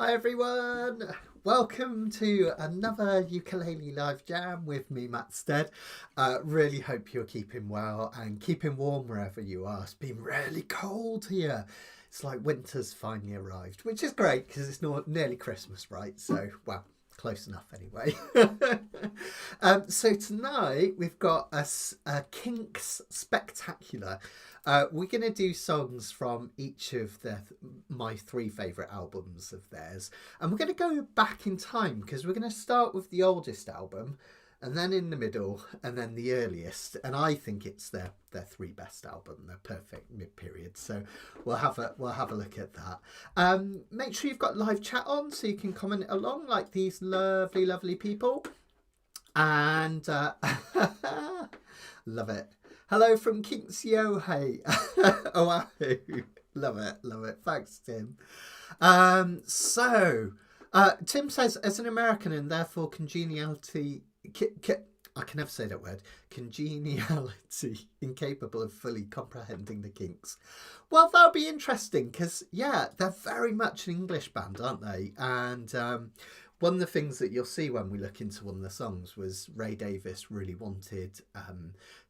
Hi everyone, welcome to another ukulele live jam with me, Matt Stead. Really hope you're keeping well and keeping warm wherever you are. It's been really cold here. It's like winter's finally arrived, which is great because it's not nearly Christmas, right? So, well, close enough anyway. So tonight we've got a Kinks spectacular. We're going to do songs from each of my three favourite albums of theirs. And we're going to go back in time because we're going to start with the oldest album and then in the middle and then the earliest. And I think it's their three best album, their perfect mid-period. So we'll have a look at that. Make sure you've got live chat on so you can comment along like these lovely people. And love it. Hello from Kinks, yo, hey. Oh, wow. Love it. Thanks, Tim. Tim says, as an American and therefore congeniality, I can never say that word, congeniality, incapable of fully comprehending the Kinks. Well, that'll be interesting because, yeah, they're very much an English band, aren't they? And one of the things that you'll see when we look into one of the songs was Ray Davies really wanted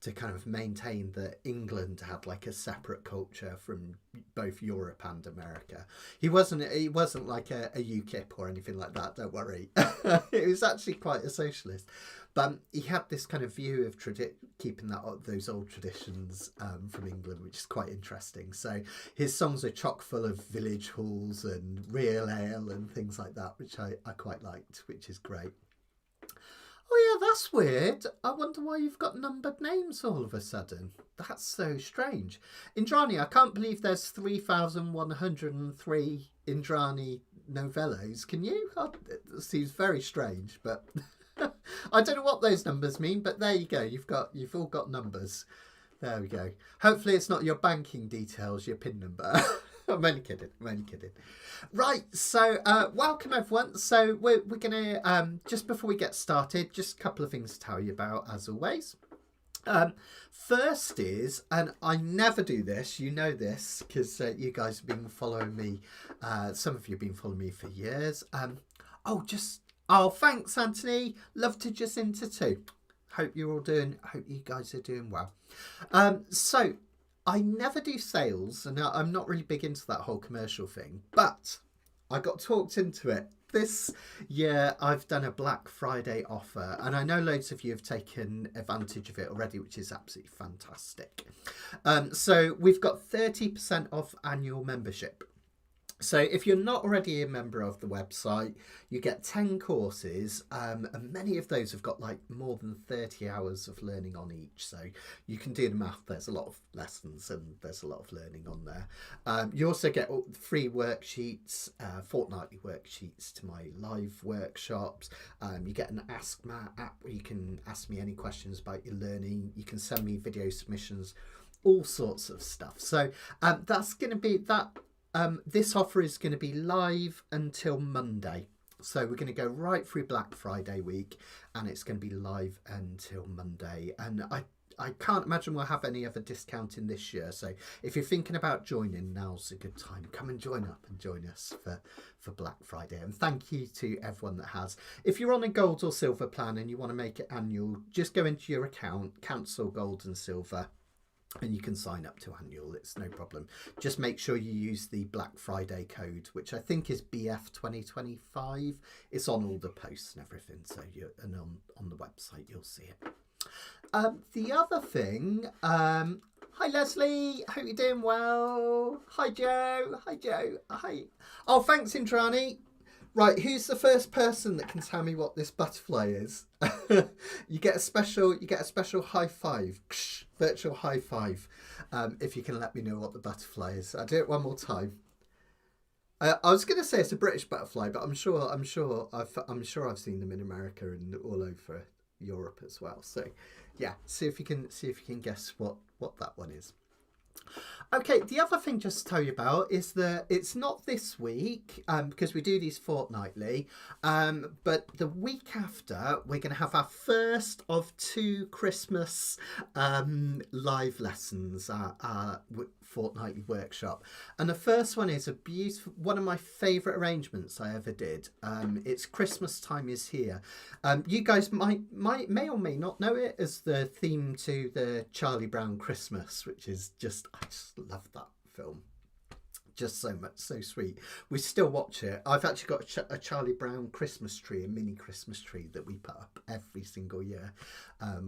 to kind of maintain that England had like a separate culture from both Europe and America. He wasn't like a UKIP or anything like that, don't worry. It was actually quite a socialist. But he had this kind of view of keeping those old traditions from England, which is quite interesting. So his songs are chock full of village halls and real ale and things like that, which I quite liked, which is great. Oh yeah, that's weird. I wonder why you've got numbered names all of a sudden. That's so strange. Indrani, I can't believe there's 3,103 Indrani novellas. Can you? It seems very strange, but... I don't know what those numbers mean, but there you go. You've all got numbers. There we go. Hopefully it's not your banking details, your PIN number. I'm only kidding. Right, so welcome everyone. So we're gonna just before we get started, just a couple of things to tell you about as always. First is, and I never do this, you know this, because you guys have been following me. Some of you have been following me for years. Oh, thanks, Anthony. Love to Jacinta too. Hope you guys are doing well. So I never do sales, and I'm not really big into that whole commercial thing, but I got talked into it. This year I've done a Black Friday offer, and I know loads of you have taken advantage of it already, which is absolutely fantastic. So we've got 30% off annual membership. So if you're not already a member of the website, you get 10 courses, and many of those have got like more than 30 hours of learning on each. So you can do the math. There's a lot of lessons and there's a lot of learning on there. You also get free worksheets, fortnightly worksheets to my live workshops. You get an Ask Matt app where you can ask me any questions about your learning. You can send me video submissions, all sorts of stuff. So that's going to be that. This offer is going to be live until Monday. So we're going to go right through Black Friday week and it's going to be live until Monday. And I can't imagine we'll have any other discounting this year. So if you're thinking about joining, now's a good time. Come and join us for Black Friday. And thank you to everyone that has. If you're on a gold or silver plan and you want to make it annual, just go into your account, cancel gold and silver. And you can sign up to annual. It's no problem. Just make sure you use the Black Friday code, which I think is BF2025. It's on all the posts and everything. So on the website, you'll see it. The other thing, hi Leslie, hope you're doing well. Hi Joe. Hi. Oh, thanks Indrani. Right, who's the first person that can tell me what this butterfly is? You get a special high five, virtual high five, if you can let me know what the butterfly is. I'll do it one more time. I was going to say it's a British butterfly, but I'm sure I've seen them in America and all over Europe as well. So, yeah, see if you can guess what that one is. Okay, the other thing just to tell you about is that it's not this week because we do these fortnightly, but the week after we're going to have our first of 2 Christmas live lessons fortnightly workshop. And the first one is a beautiful, one of my favourite arrangements I ever did. It's Christmas Time Is Here. You guys may or may not know it as the theme to the Charlie Brown Christmas, which is just, I just love that film. Just so much, so sweet. We still watch it. I've actually got a Charlie Brown Christmas tree, a mini Christmas tree that we put up every single year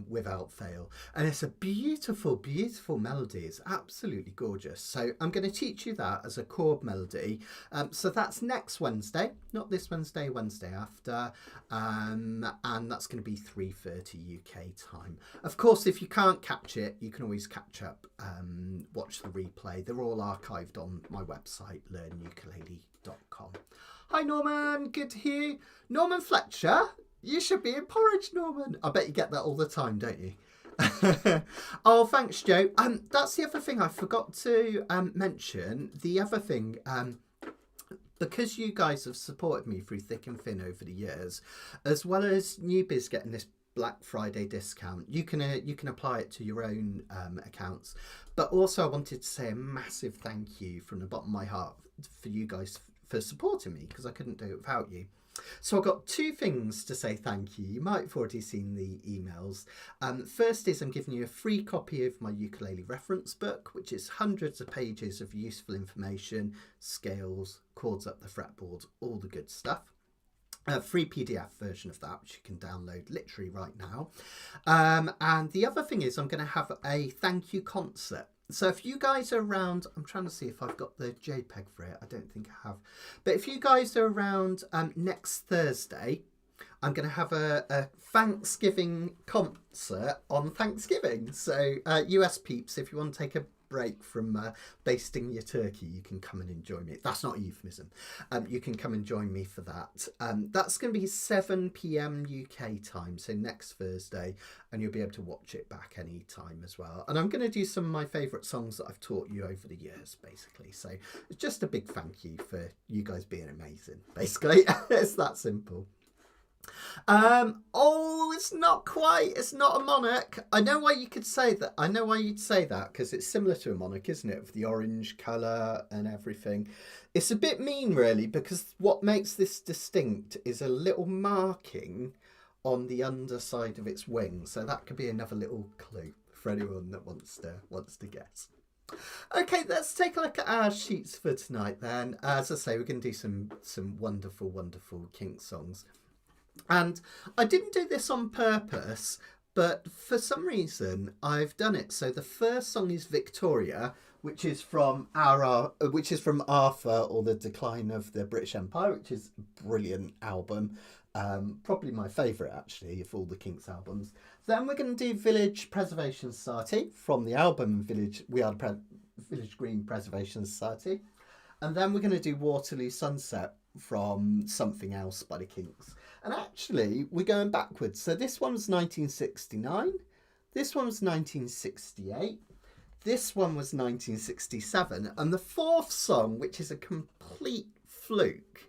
without fail. And it's a beautiful, beautiful melody. It's absolutely gorgeous. So I'm going to teach you that as a chord melody. So that's next Wednesday, not this Wednesday, Wednesday after. And that's going to be 3:30 UK time. Of course, if you can't catch it, you can always catch up, watch the replay. They're all archived on my website, learnukulele.com. Hi Norman, good to hear you. Norman Fletcher, you should be in Porridge, Norman. I bet you get that all the time, don't you? Oh, thanks, Joe. That's the other thing I forgot to mention. The other thing, because you guys have supported me through thick and thin over the years, as well as newbies getting this Black Friday discount, you can apply it to your own accounts. But also I wanted to say a massive thank you from the bottom of my heart for you guys for supporting me, because I couldn't do it without you. So I've got two things to say thank you. You might have already seen the emails. First is I'm giving you a free copy of my ukulele reference book, which is hundreds of pages of useful information, scales, chords up the fretboard, all the good stuff. A free PDF version of that, which you can download literally right now. And the other thing is I'm going to have a thank you concert. So if you guys are around, I'm trying to see if I've got the JPEG for it. I don't think I have. But if you guys are around next Thursday, I'm going to have a Thanksgiving concert on Thanksgiving. So US peeps, if you want to take a break from basting your turkey, you can come and enjoy me. That's not a euphemism. You can come and join me for that. That's going to be 7 p.m. UK time, so next Thursday, and you'll be able to watch it back any time as well. And I'm going to do some of my favourite songs that I've taught you over the years, basically. So it's just a big thank you for you guys being amazing, basically. It's that simple. Oh, it's not quite, it's not a monarch. I know why you could say that. I know why you'd say that, because it's similar to a monarch, isn't it? With the orange colour and everything. It's a bit mean, really, because what makes this distinct is a little marking on the underside of its wing. So that could be another little clue for anyone that wants to guess. Okay, let's take a look at our sheets for tonight then. As I say, we're going to do some wonderful, wonderful Kinks songs. And I didn't do this on purpose, but for some reason I've done it. So the first song is Victoria, which is from Arthur, or The Decline of the British Empire, which is a brilliant album. Probably my favourite, actually, of all the Kinks albums. Then we're going to do Village Preservation Society from the album Village Green Preservation Society. And then we're going to do Waterloo Sunset from Something Else by the Kinks. And actually, we're going backwards. So this one was 1969. This one was 1968. This one was 1967. And the fourth song, which is a complete fluke,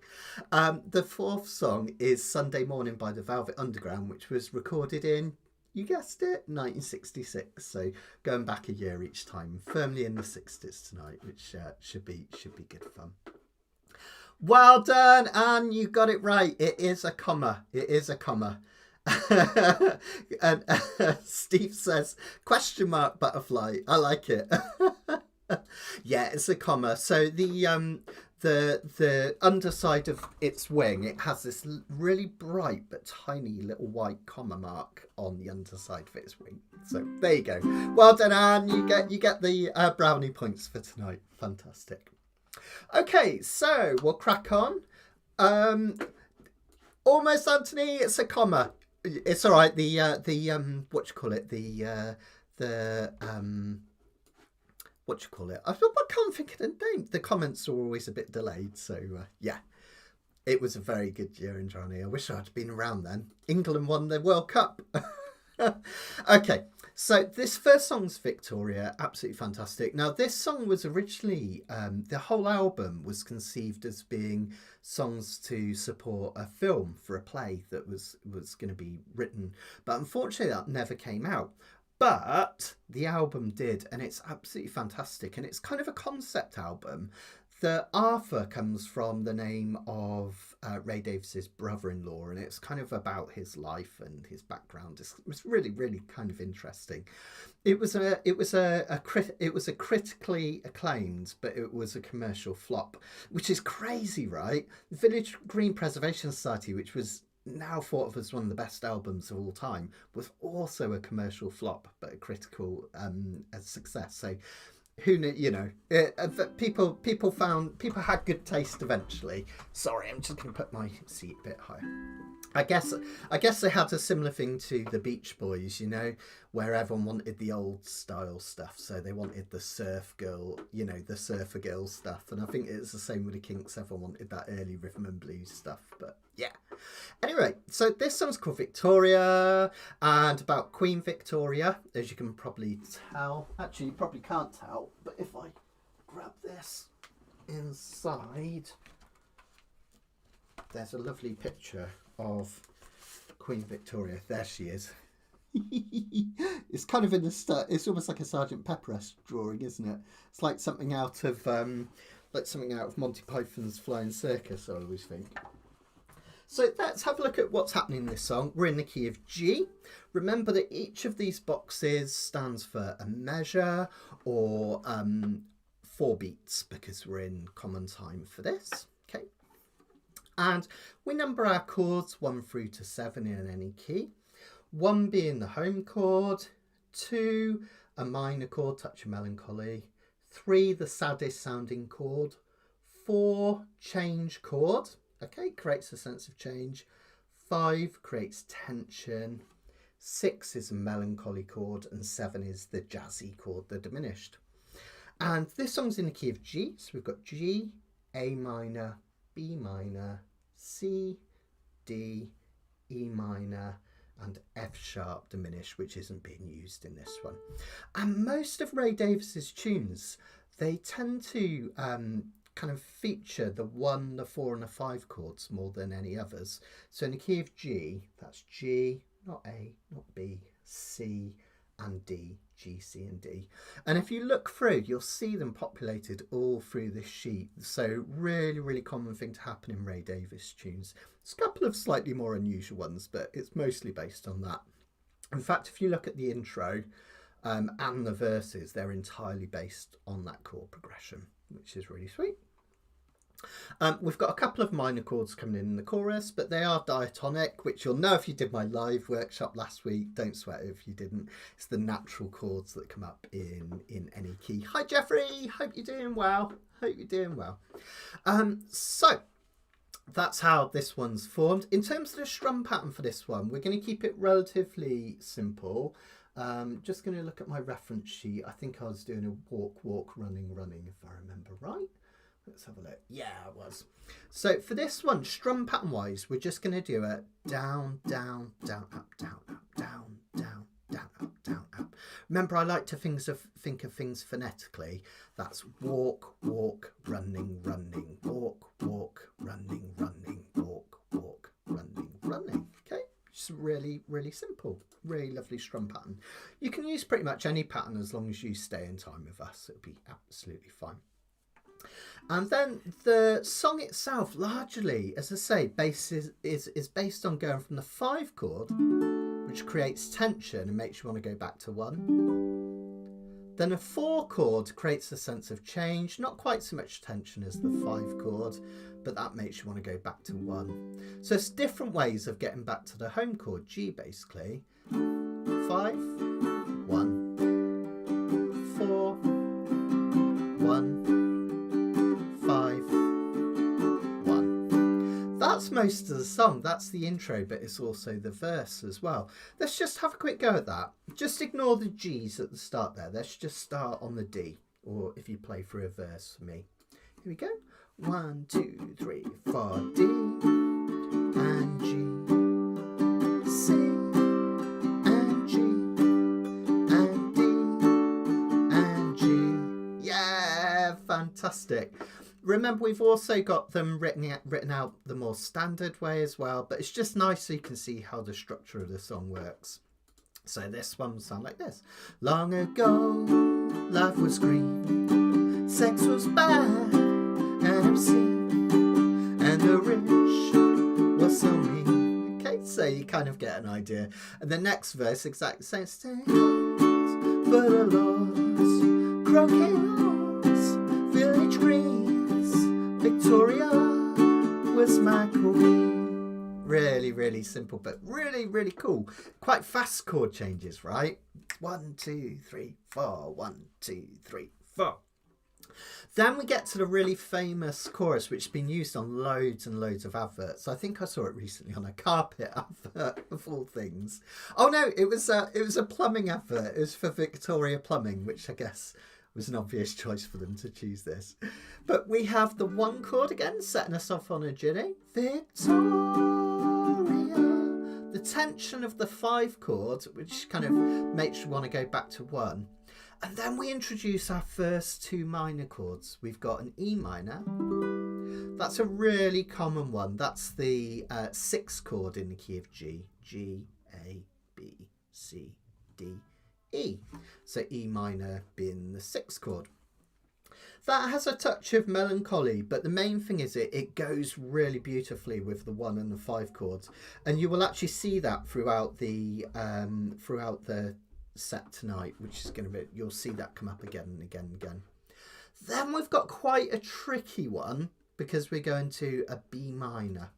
the fourth song is Sunday Morning by the Velvet Underground, which was recorded in, you guessed it, 1966. So going back a year each time, firmly in the 60s tonight, which should be good fun. Well done, Anne, you got it right. It is a comma. It is a comma. And Steve says, question mark butterfly. I like it. Yeah, it's a comma. So the underside of its wing, it has this really bright but tiny little white comma mark on the underside of its wing. So there you go. Well done, Anne. You get the brownie points for tonight. Fantastic. Okay, so we'll crack on. Almost, Anthony. It's a comma. It's all right. The what you call it? What you call it? I can't think of the name. The comments are always a bit delayed. So yeah, it was a very good year in Johnny. I wish I'd been around then. England won the World Cup. Okay, so this first song's Victoria, absolutely fantastic. Now, this song was originally, the whole album was conceived as being songs to support a film for a play that was going to be written. But unfortunately, that never came out. But the album did, and it's absolutely fantastic. And it's kind of a concept album. The Arthur comes from the name of Ray Davies's brother-in-law, and it's kind of about his life and his background. It was really, really kind of interesting. It was critically acclaimed, but it was a commercial flop, which is crazy, right? The Village Green Preservation Society, which was now thought of as one of the best albums of all time, was also a commercial flop, but a critical success. So who knew, you know, people had good taste eventually. Sorry, I'm just going to put my seat a bit higher. I guess they had a similar thing to the Beach Boys, you know, where everyone wanted the old style stuff. So they wanted the surf girl, you know, the surfer girl stuff. And I think it's the same with the Kinks. Everyone wanted that early rhythm and blues stuff. But yeah. Anyway, so this song's called Victoria, and about Queen Victoria, as you can probably tell. Actually, you probably can't tell, but if I grab this inside, there's a lovely picture of Queen Victoria. There she is. It's kind of in the it's almost like a Sergeant Pepper-esque drawing, isn't it? It's like something out of Monty Python's Flying Circus, I always think. So let's have a look at what's happening in this song. We're in the key of G. Remember that each of these boxes stands for a measure or 4 beats, because we're in common time for this. Okay. And we number our chords 1 through to 7 in any key. 1 being the home chord, 2 a minor chord, touch of melancholy, 3 the saddest sounding chord, 4 change chord, okay, creates a sense of change, 5 creates tension, 6 is a melancholy chord, and 7 is the jazzy chord, the diminished. And this song's in the key of G, so we've got G, A minor, B minor, C, D, E minor, and F sharp diminished, which isn't being used in this one. And most of Ray Davies's tunes, they tend to kind of feature the 1, the 4 and the 5 chords more than any others. So in the key of G, that's G, not A, not B, C and D, G, C and D. And if you look through, you'll see them populated all through this sheet. So really, really common thing to happen in Ray Davies tunes. There's a couple of slightly more unusual ones, but it's mostly based on that. In fact, if you look at the intro and the verses, they're entirely based on that chord progression, which is really sweet. We've got a couple of minor chords coming in the chorus, but they are diatonic, which you'll know if you did my live workshop last week. Don't sweat if you didn't. It's the natural chords that come up in any key. Hi Jeffrey, hope you're doing well. Hope you're doing well. So that's how this one's formed. In terms of the strum pattern for this one, we're going to keep it relatively simple. Just going to look at my reference sheet. I think I was doing a walk, walk, running, running, if I remember right. Let's have a look. Yeah, I was. So for this one, strum pattern wise, we're just going to do a down, down, down, up, down, up, down, down, down, up, down, up. Remember, I like to think of things phonetically. That's walk, walk, running, running, walk, walk, running, running, walk, walk, running, running. Okay, just really, really simple. Really lovely strum pattern. You can use pretty much any pattern as long as you stay in time with us. It'll be absolutely fine. And then the song itself, largely, as I say, is based on going from the 5 chord, which creates tension and makes you want to go back to 1. Then a 4 chord creates a sense of change, not quite so much tension as the 5 chord, but that makes you want to go back to 1. So it's different ways of getting back to the home chord, G basically. 5, 1, 4, 1. 5, 1. That's most of the song. That's the intro, but it's also the verse as well. Let's just have a quick go at that. Just ignore the G's at the start there. Let's just start on the D, or if you play through a verse for me. Here we go. 1, 2, 3, 4, D and G, C and G and D and G. Yeah, fantastic. Remember, we've also got them written out the more standard way as well, but it's just nice so you can see how the structure of the song works. So this one will sound like this. Long ago, life was green, sex was bad and obscene, and the rich was so mean. Okay, so you kind of get an idea. And the next verse, exactly the same. Stay for the lords, croquet lawns, village greens, Victoria was my queen. Really, really simple, but really, really cool. Quite fast chord changes, right? 1, 2, 3, 4. 1, 2, 3, 4. Then we get to the really famous chorus, which has been used on loads and loads of adverts. I think I saw it recently on a carpet advert, of all things. Oh no, it was a plumbing advert. It was for Victoria Plumbing, which I guess was an obvious choice for them to choose this. But we have the 1 chord again, setting us off on a journey. Victoria. The tension of the 5 chord, which kind of makes you want to go back to 1. And then we introduce our first 2 minor chords. We've got an E minor. That's a really common one. That's the 6th chord in the key of G. G, A, B, C, D, E. So E minor being the 6th chord. That has a touch of melancholy, but the main thing is it goes really beautifully with the 1 and the 5 chords, and you will actually see that throughout the set tonight, which is going to be, you'll see that come up again and again and again. Then we've got quite a tricky one because we're going to a B minor.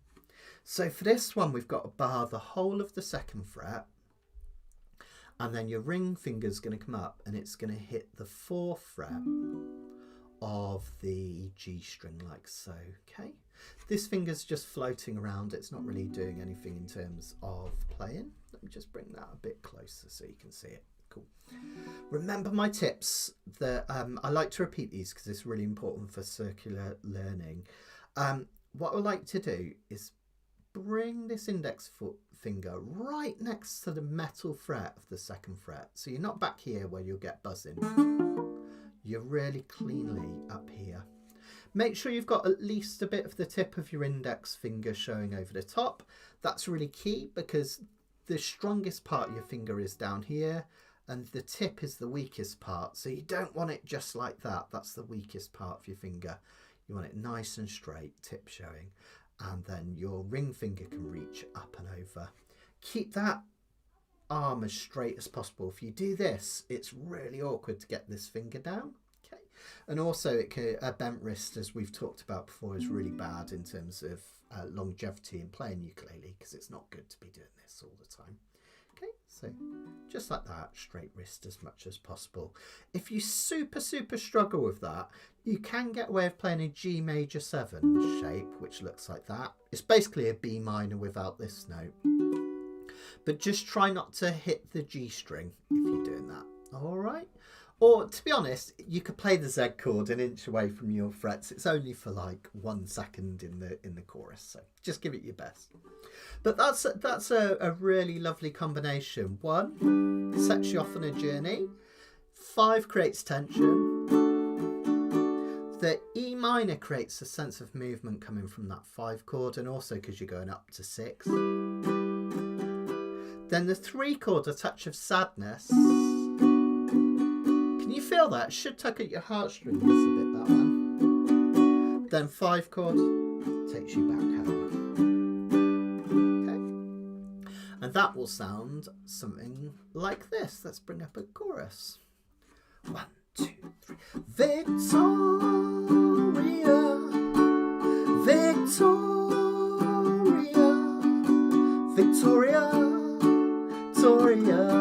So for this one, we've got to bar the whole of the 2nd fret, and then your ring finger's going to come up and it's going to hit the 4th fret of the G string like so. Okay, this finger's just floating around, it's not really doing anything in terms of playing. Let me just bring that a bit closer so you can see it. Cool. Remember my tips that I like to repeat these because it's really important for circular learning. What I like to do is bring this index finger right next to the metal fret of the 2nd fret, so you're not back here where you'll get buzzing. You're really cleanly up here. Make sure you've got at least a bit of the tip of your index finger showing over the top. That's really key because the strongest part of your finger is down here and the tip is the weakest part. So you don't want it just like that. That's the weakest part of your finger. You want it nice and straight, tip showing. And then your ring finger can reach up and over. Keep that arm as straight as possible. If you do this, it's really awkward to get this finger down. Okay, and also a bent wrist, as we've talked about before, is really bad in terms of longevity in playing ukulele because it's not good to be doing this all the time. Okay, so just like that, straight wrist as much as possible. If you super struggle with that, you can get away with playing a G major 7 shape, which looks like that. It's basically a B minor without this note. But just try not to hit the G string if you're doing that. All right. Or to be honest, you could play the Z chord an inch away from your frets. It's only for like 1 second in the chorus, so just give it your best. But that's a really lovely combination. 1 sets you off on a journey. 5 creates tension. The E minor creates a sense of movement coming from that 5 chord, and also because you're going up to 6. Then the 3 chord, a touch of sadness. Can you feel that? It should tug at your heartstrings a bit, that one. Then 5 chord takes you back home. Okay. And that will sound something like this. Let's bring up a chorus. 1, 2, 3. Victoria, Victoria, Victoria, Victoria.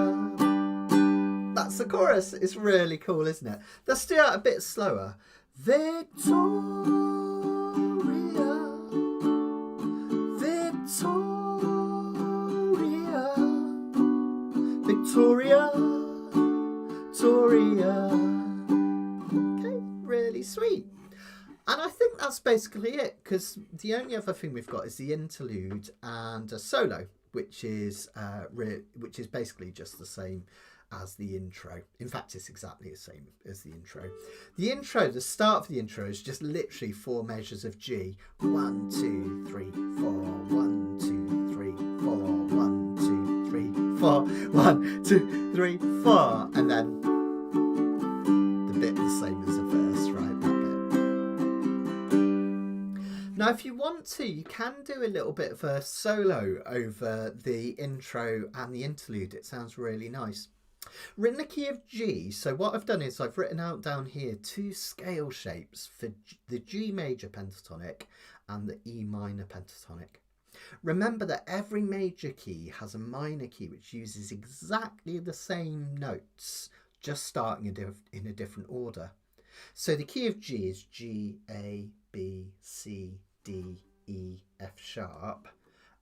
That's the chorus. It's really cool, isn't it? Let's do that a bit slower. Victoria, Victoria, Victoria, Victoria. Okay, really sweet. And I think that's basically it, because the only other thing we've got is the interlude and a solo, which is basically just the same as the intro. In fact, it's exactly the same as the intro. The intro, the start of the intro is just literally 4 measures of G. 1, 2, 3, 4. 1, 2, 3, 4. 1, 2, 3, 4. 1, 2, 3, 4, and then the bit the same as the first, right? That bit. Now, if you want to, you can do a little bit of a solo over the intro and the interlude. It sounds really nice. We're in the key of G, so what I've done is I've written out down here 2 scale shapes for the G major pentatonic and the E minor pentatonic. Remember that every major key has a minor key which uses exactly the same notes, just starting in a different order. So the key of G is G, A, B, C, D, E, F sharp,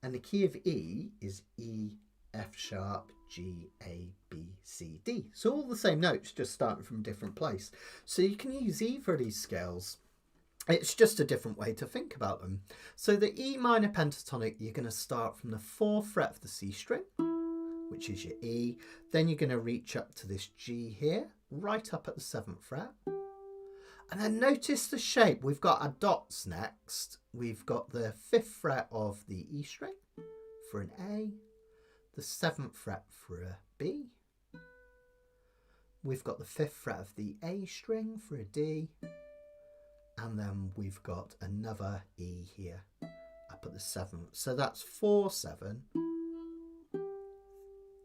and the key of E is E, F sharp, G, A, B, C, D. So all the same notes, just starting from a different place. So you can use either of these scales. It's just a different way to think about them. So the E minor pentatonic, you're going to start from the 4th fret of the C string, which is your E. Then you're going to reach up to this G here, right up at the 7th fret. And then notice the shape. We've got our dots next. We've got the 5th fret of the E string for an A, the 7th fret for a B. We've got the 5th fret of the A string for a D. And then we've got another E here up at the 7th. So that's 4, 7.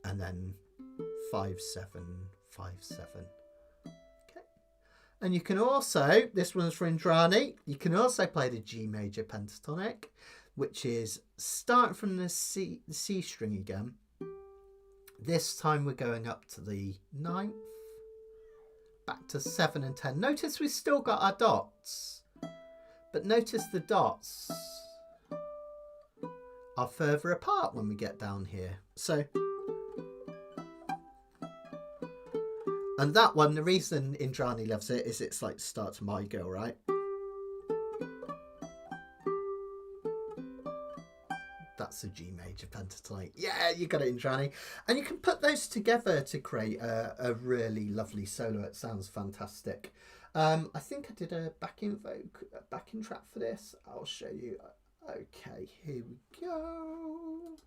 And then 5, 7, 5, 7. Okay. And you can also, this one's for Indrani, you can also play the G major pentatonic, which is starting from the C string again. This time we're going up to the 9th, back to 7 and 10. Notice we've still got our dots, but notice the dots are further apart when we get down here. So, and that one, the reason Indrani loves it is it's like Start to My Girl, right? That's a G major pentatonic. Yeah, you got it, Indrani. And you can put those together to create a really lovely solo. It sounds fantastic. I think I did a backing track for this. I'll show you. Okay, here we go.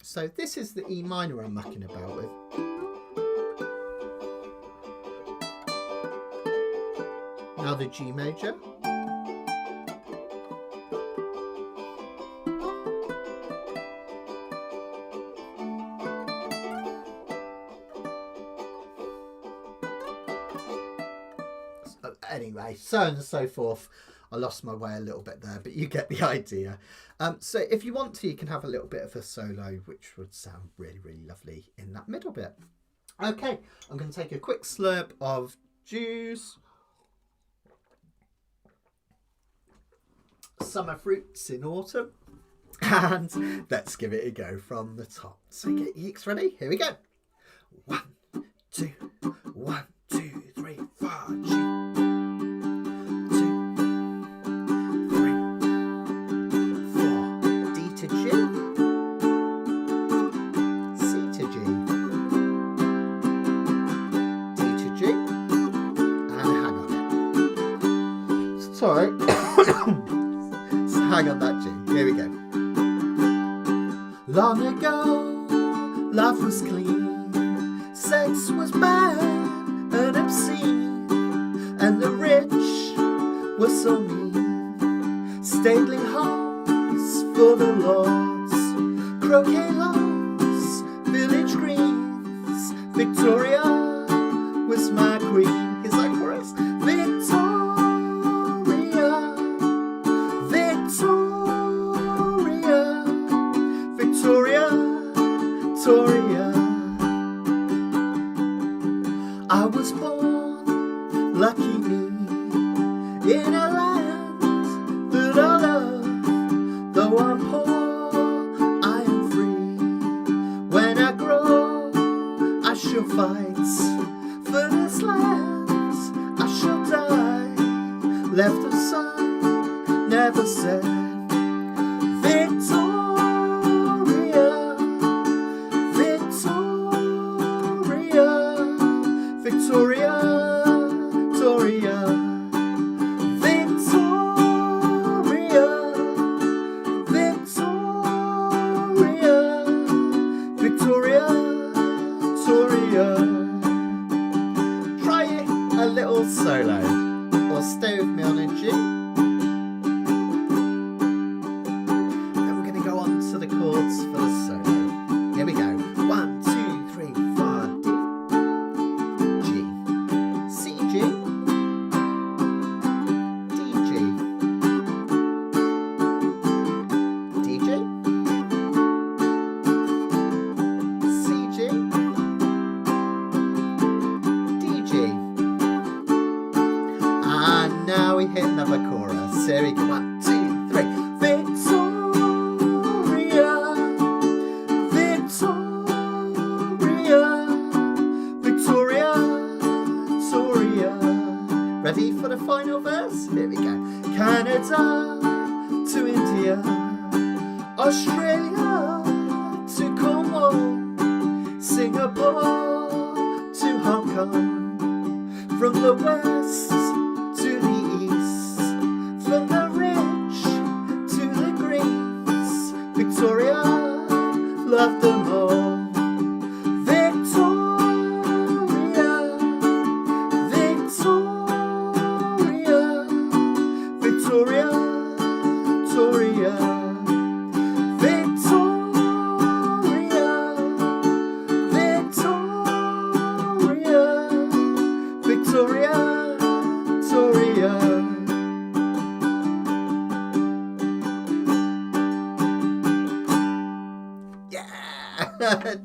So this is the E minor I'm mucking about with. Now the G major. Anyway, so on and so forth. I lost my way a little bit there, but you get the idea. So if you want to, you can have a little bit of a solo, which would sound really, really lovely in that middle bit. Okay, I'm going to take a quick slurp of juice. Summer fruits in autumn. And let's give it a go from the top. So get your yeeks ready. Here we go. 1, 2, 1, 2, 3, 4, G. Sorry. So hang on that G. Here we go. Long ago, life was clean, sex was bad and obscene, and the rich were so mean. Stately halls for the lords, croquet lawns, village greens. Victoria was my queen. Here's that chorus. Victoria, I was born, lucky me, in a land that I love. Though I'm poor, I am free. When I grow, I shall fight for this land. I shall die, left the sun, never said. Victoria, Victoria, Australia to Cornwall, Singapore to Hong Kong, from the west to the east, from the rich to the greens, Victoria loved them all.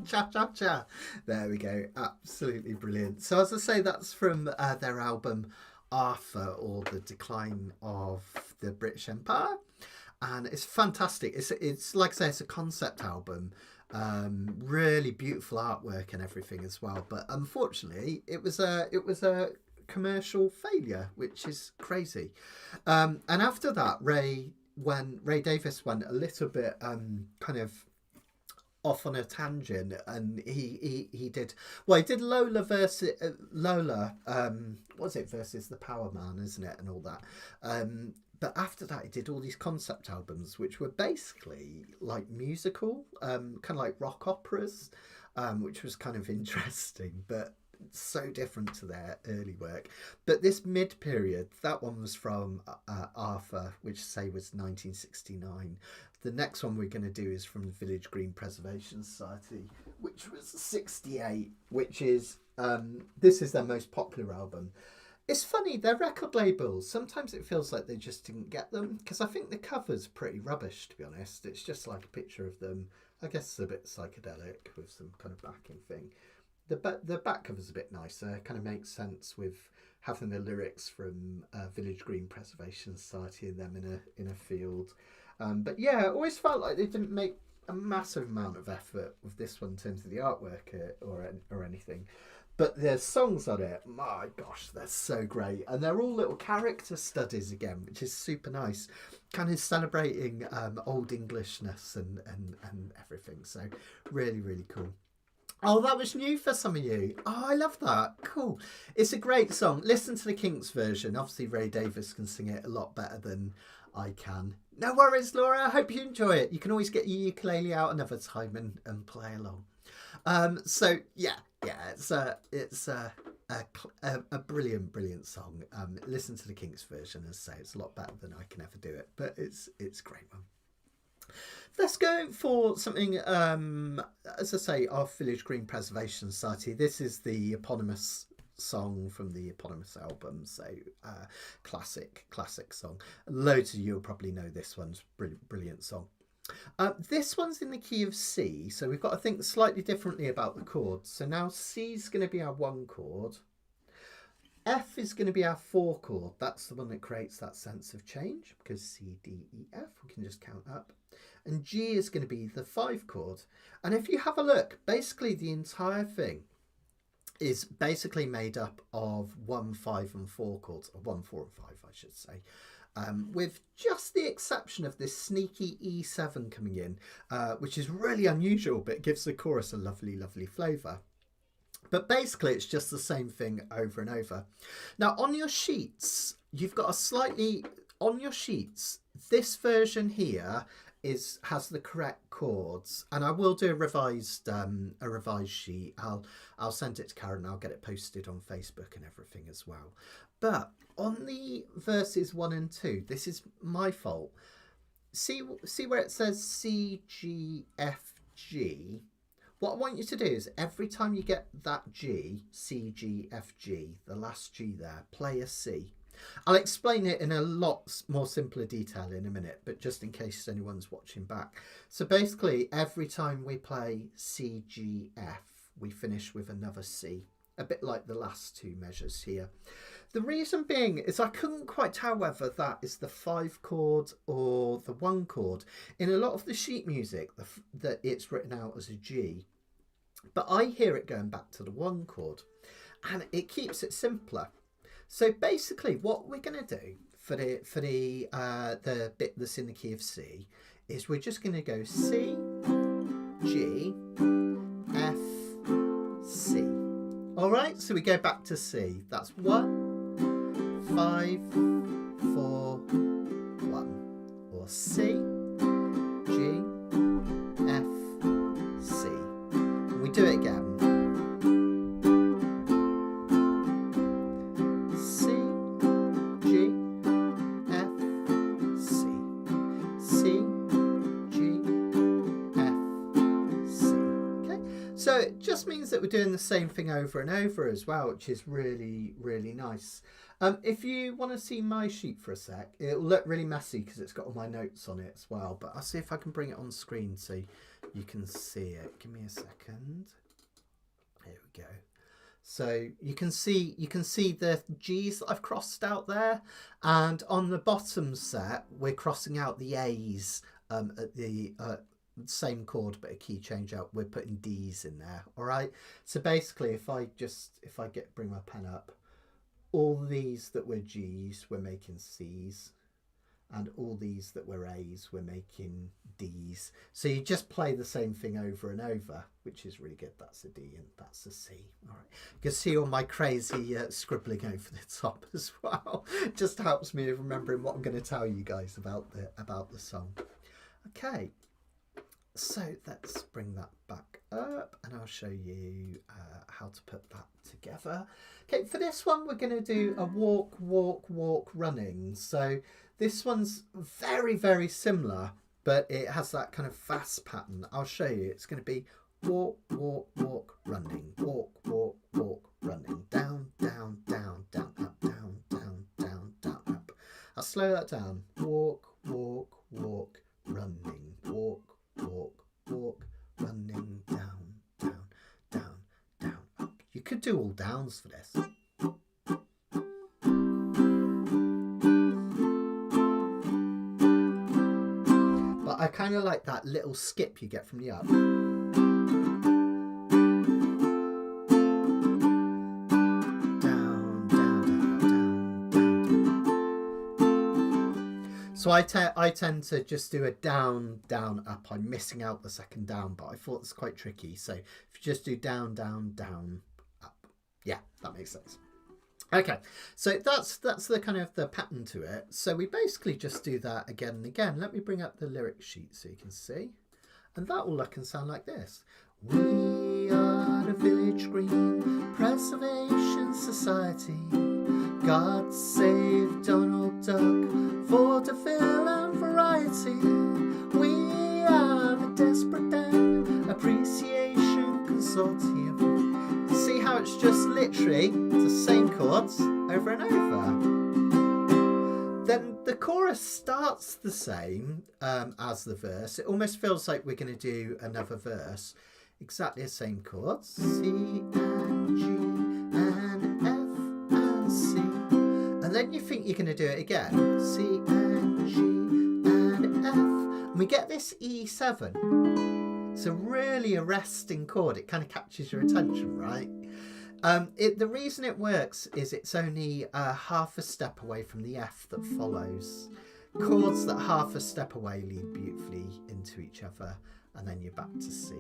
Cha cha cha. There we go. Absolutely brilliant. So as I say, that's from their album Arthur, or The Decline of the British Empire, and it's fantastic. It's like I say, it's a concept album. Really beautiful artwork and everything as well. But unfortunately, it was a commercial failure, which is crazy. And after that, Ray Davies went a little bit kind of off on a tangent, and he did Lola versus Lola, what's it, versus the Power Man, isn't it, and all that. But after that, he did all these concept albums, which were basically like musical, kind of like rock operas, which was kind of interesting, but so different to their early work. But this mid-period, that one was from Arthur, which say was 1969. The next one we're going to do is from the Village Green Preservation Society, which was 68, which is, this is their most popular album. It's funny, their record labels, sometimes it feels like they just didn't get them, because I think the cover's pretty rubbish, to be honest. It's just like a picture of them. I guess it's a bit psychedelic with some kind of backing thing. The back cover's a bit nicer, kind of makes sense with having the lyrics from Village Green Preservation Society and them in a field. But yeah, I always felt like they didn't make a massive amount of effort with this one in terms of the artwork or anything. But the songs on it, my gosh, they're so great. And they're all little character studies again, which is super nice. Kind of celebrating old Englishness and everything. So really, really cool. Oh, that was new for some of you. Oh, I love that. Cool. It's a great song. Listen to the Kinks version. Obviously, Ray Davies can sing it a lot better than I can. No worries, Laura. I hope you enjoy it. You can always get your ukulele out another time and play along. So yeah, it's a brilliant song. Listen to the Kinks version. As I say, it's a lot better than I can ever do it, but it's a great one. Let's go for something, as I say, our Village Green Preservation Society. This is the eponymous song from the eponymous album, so classic song. Loads of you will probably know this one's brilliant song. This one's in the key of C, so we've got to think slightly differently about the chords. So now C's going to be our 1 chord. F is going to be our 4 chord. That's the one that creates that sense of change, because C, D, E, F, we can just count up. And G is going to be the 5 chord. And if you have a look, basically the entire thing is basically made up of 1, 5 and 4 chords, or 1, 4 and 5 I should say, with just the exception of this sneaky E7 coming in, which is really unusual, but it gives the chorus a lovely flavour. But basically it's just the same thing over and over. Now on your sheets, you've got a slightly, on your sheets, this version here has the correct chords, and I will do a revised sheet. I'll send it to Karen. I'll get it posted on Facebook and everything as well. But on the verses 1 and 2, this is my fault. See where it says C, G, F, G. What I want you to do is every time you get that G, C, G, F, G, the last G there, play a C. I'll explain it in a lot more simpler detail in a minute, but just in case anyone's watching back. So basically, every time we play C, G, F, we finish with another C, a bit like the last 2 measures here. The reason being is I couldn't quite tell whether that is the 5 chord or the 1 chord. In a lot of the sheet music, that it's written out as a G, but I hear it going back to the 1 chord, and it keeps it simpler. So basically what we're going to do for the bit that's in the key of C is we're just going to go C, G, F, C. All right, so we go back to C. That's 1, 5, 4, 1. Or C, G, F, C. And we do it again. So it just means that we're doing the same thing over and over as well, which is really, really nice. If you want to see my sheet for a sec, it'll look really messy because it's got all my notes on it as well. But I'll see if I can bring it on screen so you can see it. Give me a second. Here we go. So you can see the G's that I've crossed out there, and on the bottom set we're crossing out the A's at the same chord but a key change out. We're putting D's in there. All right, so basically if I bring my pen up, all these that were G's we're making C's, and all these that were A's we're making D's. So you just play the same thing over and over, which is really good. That's a D and that's a C. All right, you can see all my crazy scribbling over the top as well. It just helps me remembering what I'm going to tell you guys about the song. Okay, so let's bring that back up and I'll show you how to put that together. Okay, for this one we're going to do a walk, walk, walk running. So this one's very, very similar, but it has that kind of fast pattern. I'll show you. It's going to be walk, walk, walk, running, walk, walk, walk, running, down, down, down, down, up, down, down, down, down, up. I'll slow that down. Walk, walk, walk, running, walk, walk, walk, running, down, down, down, down, up. You could do all downs for this. But I kind of like that little skip you get from the up. So I tend to just do a down, down, up. I'm missing out the second down, but I thought it's quite tricky. So if you just do down, down, down, up. Yeah, that makes sense. Okay, so that's the kind of the pattern to it. So we basically just do that again and again. Let me bring up the lyric sheet so you can see. And that will look and sound like this. We are the Village Green Preservation Society. God save Donald Duck for the fill and variety. We are the Desperate Dan Appreciation Consortium. See how it's just literally the same chords over and over. Then the chorus starts the same as the verse. It almost feels like we're going to do another verse. Exactly the same chords. C and G and F and C. And then you think you're going to do it again. C and G and F. And we get this E7. It's really arresting chord. It kind of catches your attention, right? The reason it works is it's only half a step away from the F that follows. Chords that half a step away lead beautifully into each other, and then you're back to C.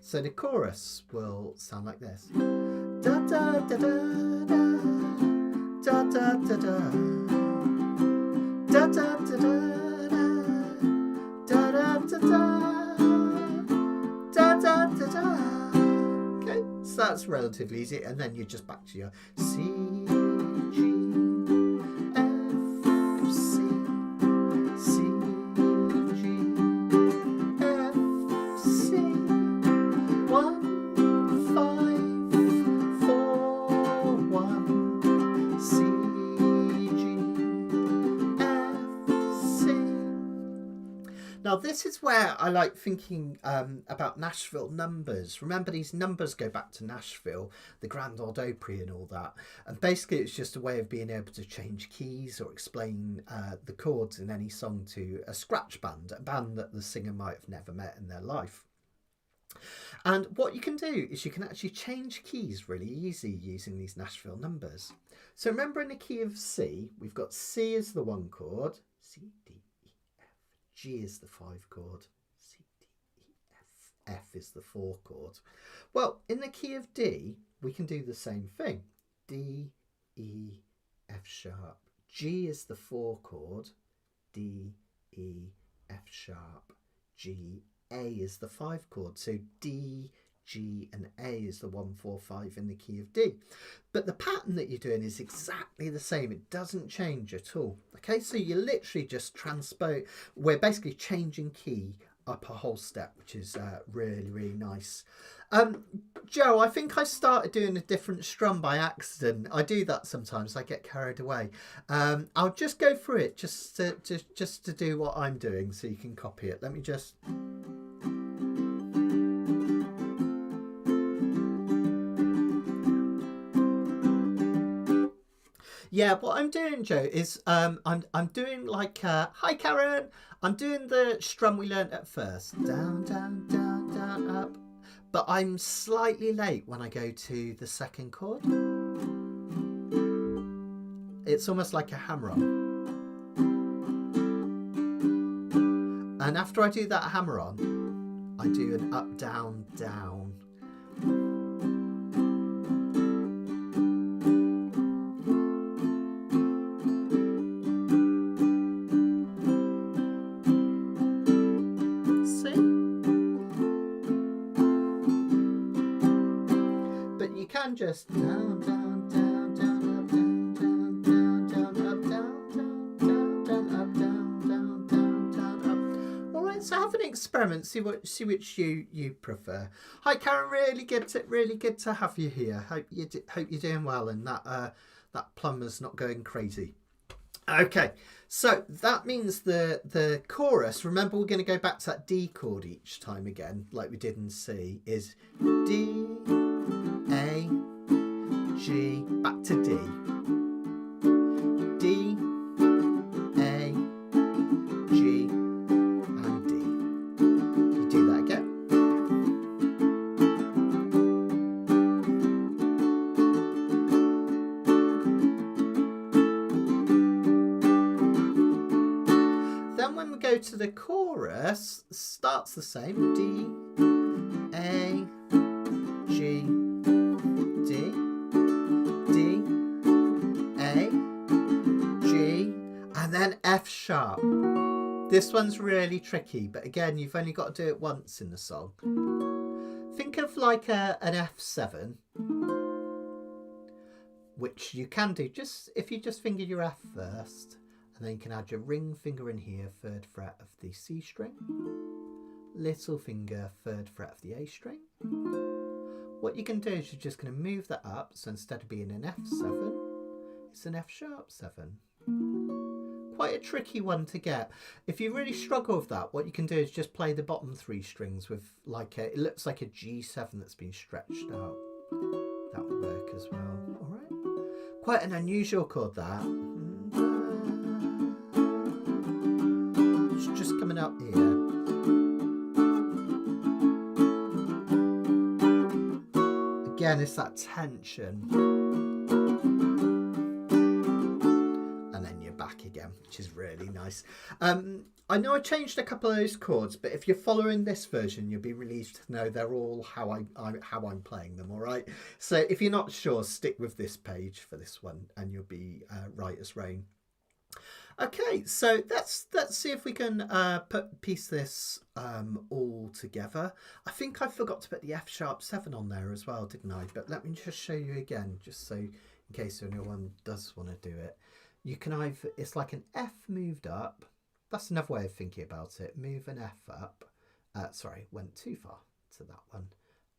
So the chorus will sound like this. Da da da da da da da da da da da da da da da da da da da. Okay, so that's relatively easy, and then you're just back to your C, G, F, C, C, G, F, C. 1, 5, 4, 1, C, G, F, C. Now this is where I like thinking about Nashville numbers. Remember, these numbers go back to Nashville, the Grand Ole Opry and all that. And basically it's just a way of being able to change keys or explain the chords in any song to a scratch band, a band that the singer might have never met in their life. And what you can do is you can actually change keys really easy using these Nashville numbers. So remember, in the key of C, we've got C as the 1 chord, C, D, E, F. G is the 5 chord, C, D, E, F. F is the 4 chord. Well, in the key of D, we can do the same thing. D, E, F sharp. G is the 4 chord, D, E, F sharp. G, A is the 5 chord. So D, G and A is the 1, 4, 5 in the key of D. But the pattern that you're doing is exactly the same. It doesn't change at all. Okay, so you literally just transpose. We're basically changing key up a whole step, which is really, really nice. Joe, I think I started doing a different strum by accident. I do that sometimes. I get carried away. I'll just go through it just to do what I'm doing so you can copy it. Let me just... Yeah, what I'm doing, Joe, is I'm doing like hi Karen. I'm doing the strum we learnt at first. Down, down, down, down, up. But I'm slightly late when I go to the 2nd chord. It's almost like a hammer-on. And after I do that hammer-on, I do an up, down, down. Just down, down, down, down, up, down, down, down, down, up, down, down, down, up, down, down, down, down, up. All right, so have an experiment. See which you prefer. Hi, Karen. Really good to have you here. Hope you're doing well, and that plumber's not going crazy. Okay, so that means the chorus. Remember, we're going to go back to that D chord each time again, like we did in C. Is D, A, G, back to D. D, A, G, and D. You do that again. Then when we go to the chorus, starts the same. D, A, G, D, D, A, G, and then F sharp. This one's really tricky, but again, you've only got to do it once in the song. Think of like an F7, which you can do just if you just finger your F first, and then you can add your ring finger in here, 3rd fret of the C string, little finger, 3rd fret of the A string. What you can do is you're just going to move that up, so instead of being an F7, it's an F sharp 7. Quite a tricky one to get. If you really struggle with that, what you can do is just play the bottom 3 strings with like it looks like a G7 that's been stretched out. That would work as well. All right. Quite an unusual chord that. It's just coming up here. Again, it's that tension. And then you're back again, which is really nice. I know I changed a couple of those chords, but if you're following this version, you'll be relieved to know they're all how I'm playing them, all right? So if you're not sure, stick with this page for this one and you'll be right as rain. Okay, so let's see if we can piece this all together. I think I forgot to put the F sharp 7 on there as well, didn't I? But let me just show you again, just so in case anyone does want to do it. You can either, it's like an F moved up. That's another way of thinking about it. Move an F up. Sorry, went too far to that one.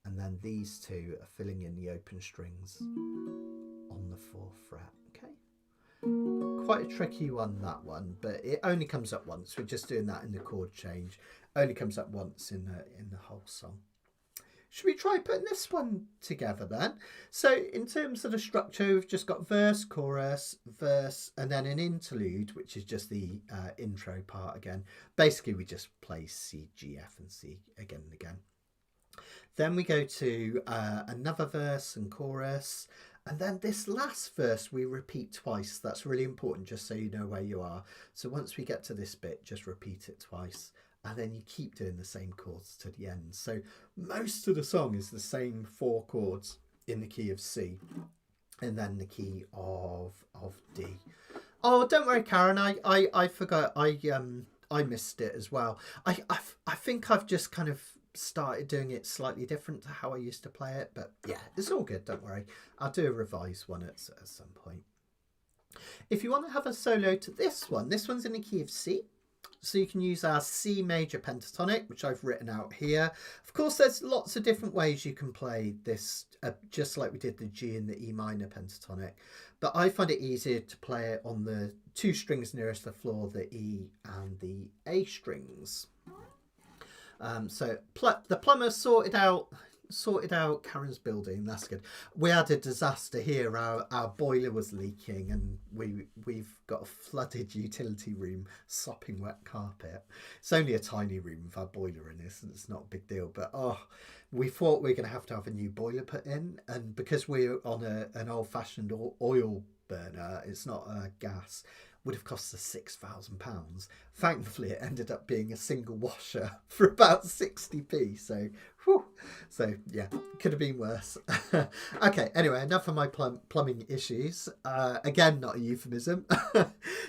And then these two are filling in the open strings on the 4th fret. Okay. Quite a tricky one, that one, but it only comes up once. We're just doing that in the chord change. Only comes up once in the whole song. Should we try putting this one together then? So in terms of the structure, we've just got verse, chorus, verse, and then an interlude, which is just the intro part again. Basically, we just play C, G, F, and C again and again. Then we go to another verse and chorus. And then this last verse we repeat twice. That's really important, just so you know where you are. So once we get to this bit, just repeat it twice. And then you keep doing the same chords to the end. So most of the song is the same 4 chords in the key of C. And then the key of D. Oh, don't worry, Karen. I forgot. I missed it as well. I think I've just kind of started doing it slightly different to how I used to play it, but yeah, it's all good. Don't worry. I'll do a revised one at some point. If you want to have a solo to this one's in the key of C. So you can use our C major pentatonic, which I've written out here. Of course, there's lots of different ways you can play this, just like we did the G and the E minor pentatonic. But I find it easier to play it on the 2 strings nearest the floor, the E and the A strings. So the plumber sorted out Karen's building. That's good. We had a disaster here. Our boiler was leaking, and we've got a flooded utility room, sopping wet carpet. It's only a tiny room with our boiler in this, and it's not a big deal. But we thought we were going to have a new boiler put in, and because we're on an old-fashioned oil burner, it's not gas. Would have cost us £6,000. Thankfully, it ended up being a single washer for about 60p. So, whew. So yeah, could have been worse. Okay, anyway, enough of my plumbing issues. Again, not a euphemism.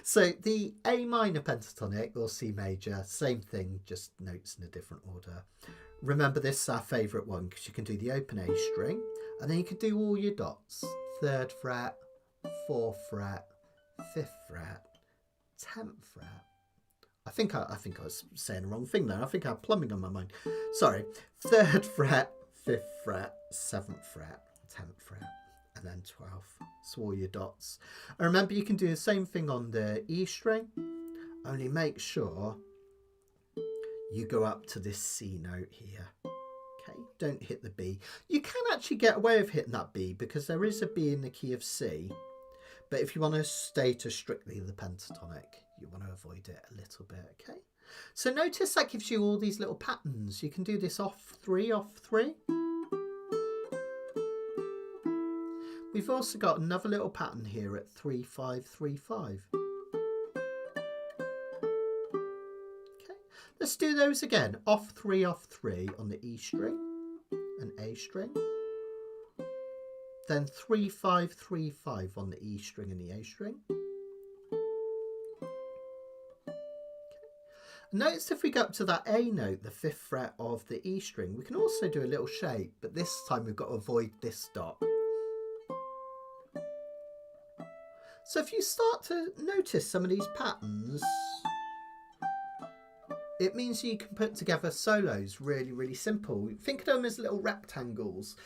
So the A minor pentatonic or C major, same thing, just notes in a different order. Remember, this is our favourite one because you can do the open A string, and then you can do all your dots: 3rd fret, 4th fret, 5th fret, 10th fret. I think I was saying the wrong thing there. I think I have plumbing on my mind. Sorry. 3rd fret, 5th fret, 7th fret, 10th fret, and then 12th. So all your dots. And remember, you can do the same thing on the E string. Only make sure you go up to this C note here. Okay, don't hit the B. You can actually get away with hitting that B because there is a B in the key of C. But if you want to stay to strictly the pentatonic, you want to avoid it a little bit, okay? So notice that gives you all these little patterns. You can do this off 3, off 3. We've also got another little pattern here at 3, 5, 3, 5. Okay, let's do those again. Off 3 on the E string and A string. Then 3, 5, 3, 5 on the E string and the A string. Okay. Notice if we go up to that A note, the 5th fret of the E string, we can also do a little shape, but this time we've got to avoid this dot. So if you start to notice some of these patterns, it means you can put together solos really, really simple. Think of them as little rectangles.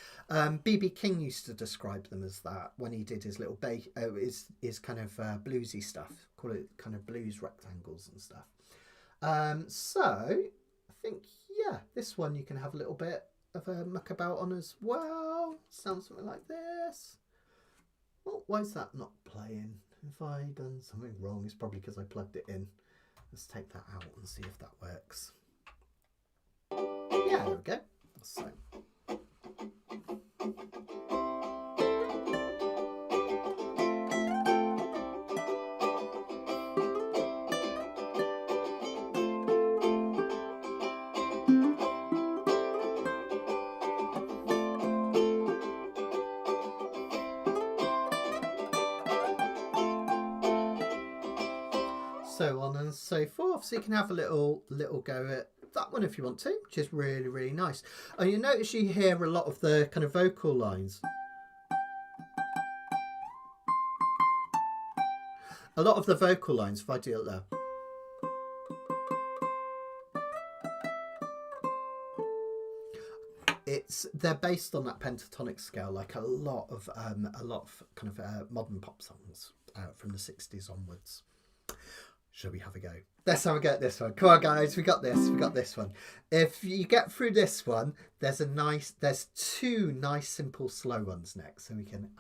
B.B. King used to describe them as that when he did his little his kind of bluesy stuff. Call it kind of blues rectangles and stuff. So I think, yeah, this one you can have a little bit of a muck about on as well. Sounds something like this. Well, why is that not playing? Have I done something wrong? It's probably because I plugged it in. Let's take that out and see if that works. Yeah, there we go. So. So on and so forth. So you can have a little go at that one if you want to, which is really, really nice. And you notice you hear a lot of the kind of vocal lines. A lot of the vocal lines, if I do it there. They're based on that pentatonic scale, like a lot of kind of modern pop songs from the 60s onwards. Shall we have a go? Let's have a go at this one. Come on, guys, we got this. We got this one. If you get through this one, there's 2 nice, simple, slow ones next, so we can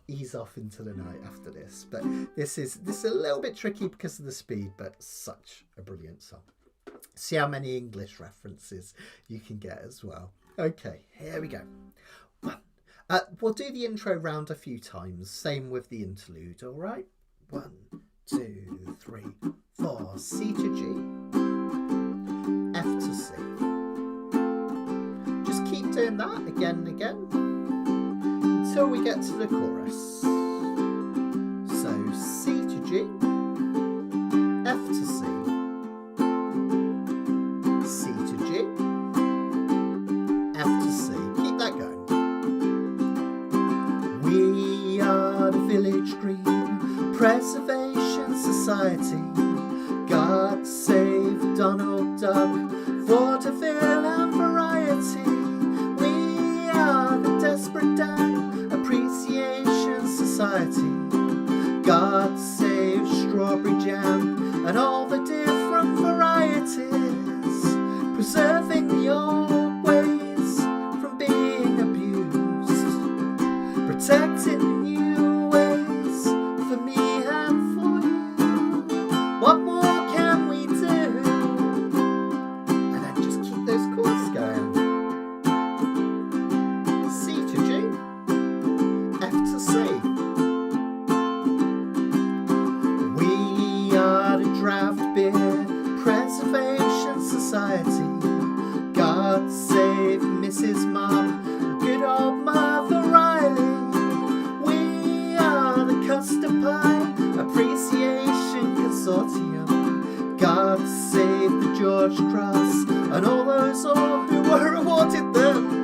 ease off into the night after this. But this is a little bit tricky because of the speed, but such a brilliant song. See how many English references you can get as well. Okay, here we go. We'll do the intro round a few times. Same with the interlude, all right? 1, 2, 3, 4. C to G, F to C. Just keep doing that again and again until we get to the chorus. So C to G, F to C, C to G, F to C. Keep that going. We are the Village Green Preservation Society. God save Donald Duck, vaudeville and variety. We are the Desperate Dan Appreciation Society. God save strawberry jam and all the different varieties, preserving the old ways from being abused, protecting the new ways for me and for you. What more can we do? And then just keep those chords going. C to G, F to C. We are the Draft Beer Preservation Society. God save Mrs. Mom, good old Mother Riley. We are the Custard Pie Appreciation Consortium. God save the George Cross and all those all who were awarded them.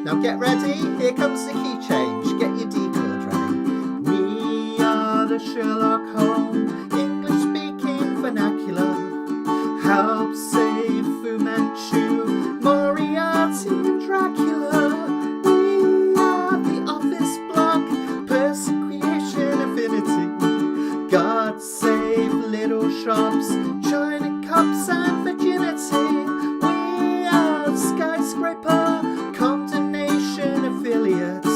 Now get ready, here comes the key change. Get your D chord ready. We are the Sherlock Holmes English speaking vernacular. Help save Fu Manchu, Moriarty and Dracula. We are the Office Block Persecution Affinity. God save little shops, China cups and virginity. We are the Skyscraper Condemnation Affiliates.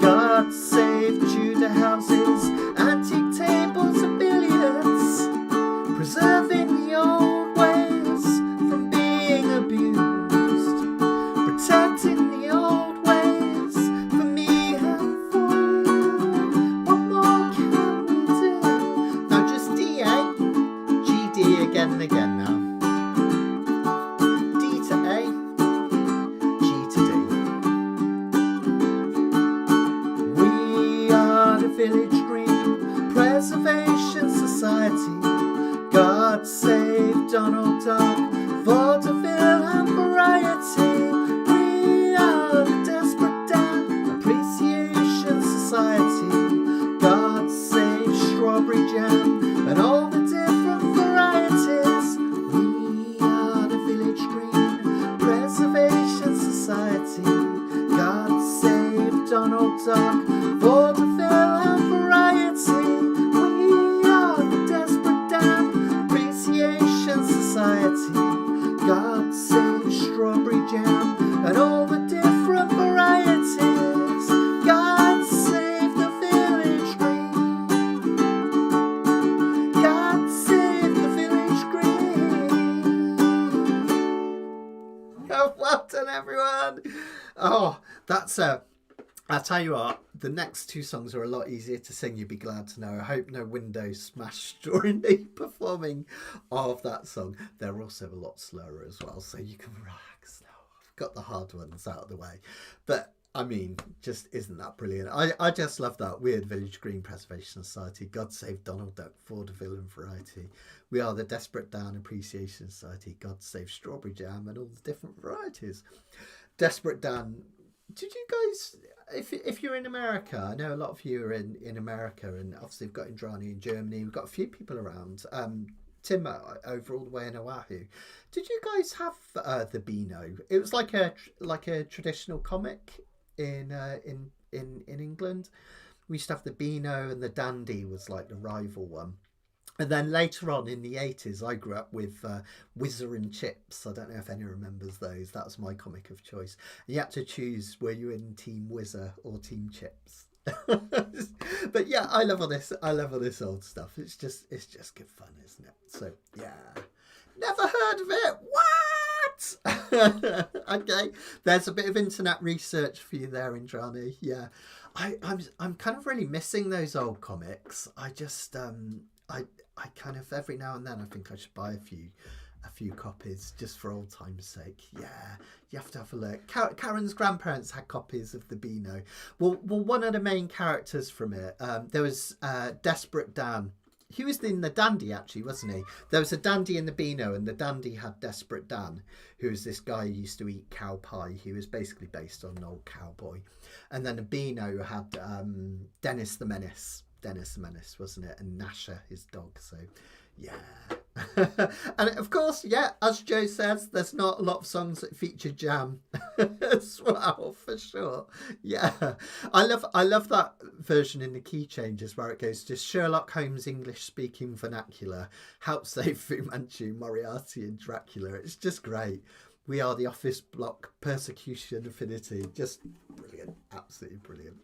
God save Tudor houses, antique tables and billiards, preserving the old ways from being abused, protecting the old ways for me and for you. What more can we do? Now just D, A, G, D again and again now. D to A, G to D. We are the Village Green Preservation Society. God save Donald Duck, vaudeville and variety. We are the Desperate Dan Appreciation Society. God save strawberry jam and all the different varieties. We are the Village Green Preservation Society. God save Donald Duck, vaudeville and variety. We are the Desperate Dan Appreciation Society. God save strawberry jam and all the different varieties. God save the Village Green. God save the Village Green. Oh, well done, everyone. Oh, that's I'll tell you what, the next two songs are a lot easier to sing, you'd be glad to know. I hope no windows smashed during the performing of that song. They're also a lot slower as well, so you can relax now. I've got the hard ones out of the way. But, I mean, just isn't that brilliant? I just love that. Weird Village Green Preservation Society. God save Donald Duck, vaudeville and variety. We are the Desperate Dan Appreciation Society. God save strawberry jam and all the different varieties. Desperate Dan. Did you guys, if you're in America, I know a lot of you are in America, and obviously we've got Indrani in Germany, we've got a few people around. Tim over all the way in Oahu. Did you guys have the Beano? It was like a traditional comic in England. We used to have the Beano, and the Dandy was like the rival one. And then later on in the 80s, I grew up with Whizzer and Chips. I don't know if anyone remembers those. That was my comic of choice. And you had to choose, were you in Team Whizzer or Team Chips? But yeah, I love all this. I love all this old stuff. It's just good fun, isn't it? So yeah, never heard of it. What? Okay, there's a bit of internet research for you there, Indrani. Yeah, I'm kind of really missing those old comics. I just I kind of every now and then I think I should buy a few copies just for old time's sake. Yeah, you have to have a look. Karen's grandparents had copies of the Beano. Well, one of the main characters from it, there was Desperate Dan. He was in the Dandy, actually, wasn't he? There was a Dandy in the Beano, and the Dandy had Desperate Dan, who was this guy who used to eat cow pie. He was basically based on an old cowboy. And then the Beano had Dennis the Menace. Dennis the Menace, wasn't it? And Nasha, his dog. So, yeah. And of course, yeah, as Joe says, there's not a lot of songs that feature jam as well, for sure. Yeah, I love that version in the key changes where it goes to Sherlock Holmes English speaking vernacular, help save Fu Manchu, Moriarty and Dracula. It's just great. We are the office block persecution affinity. Just brilliant, absolutely brilliant.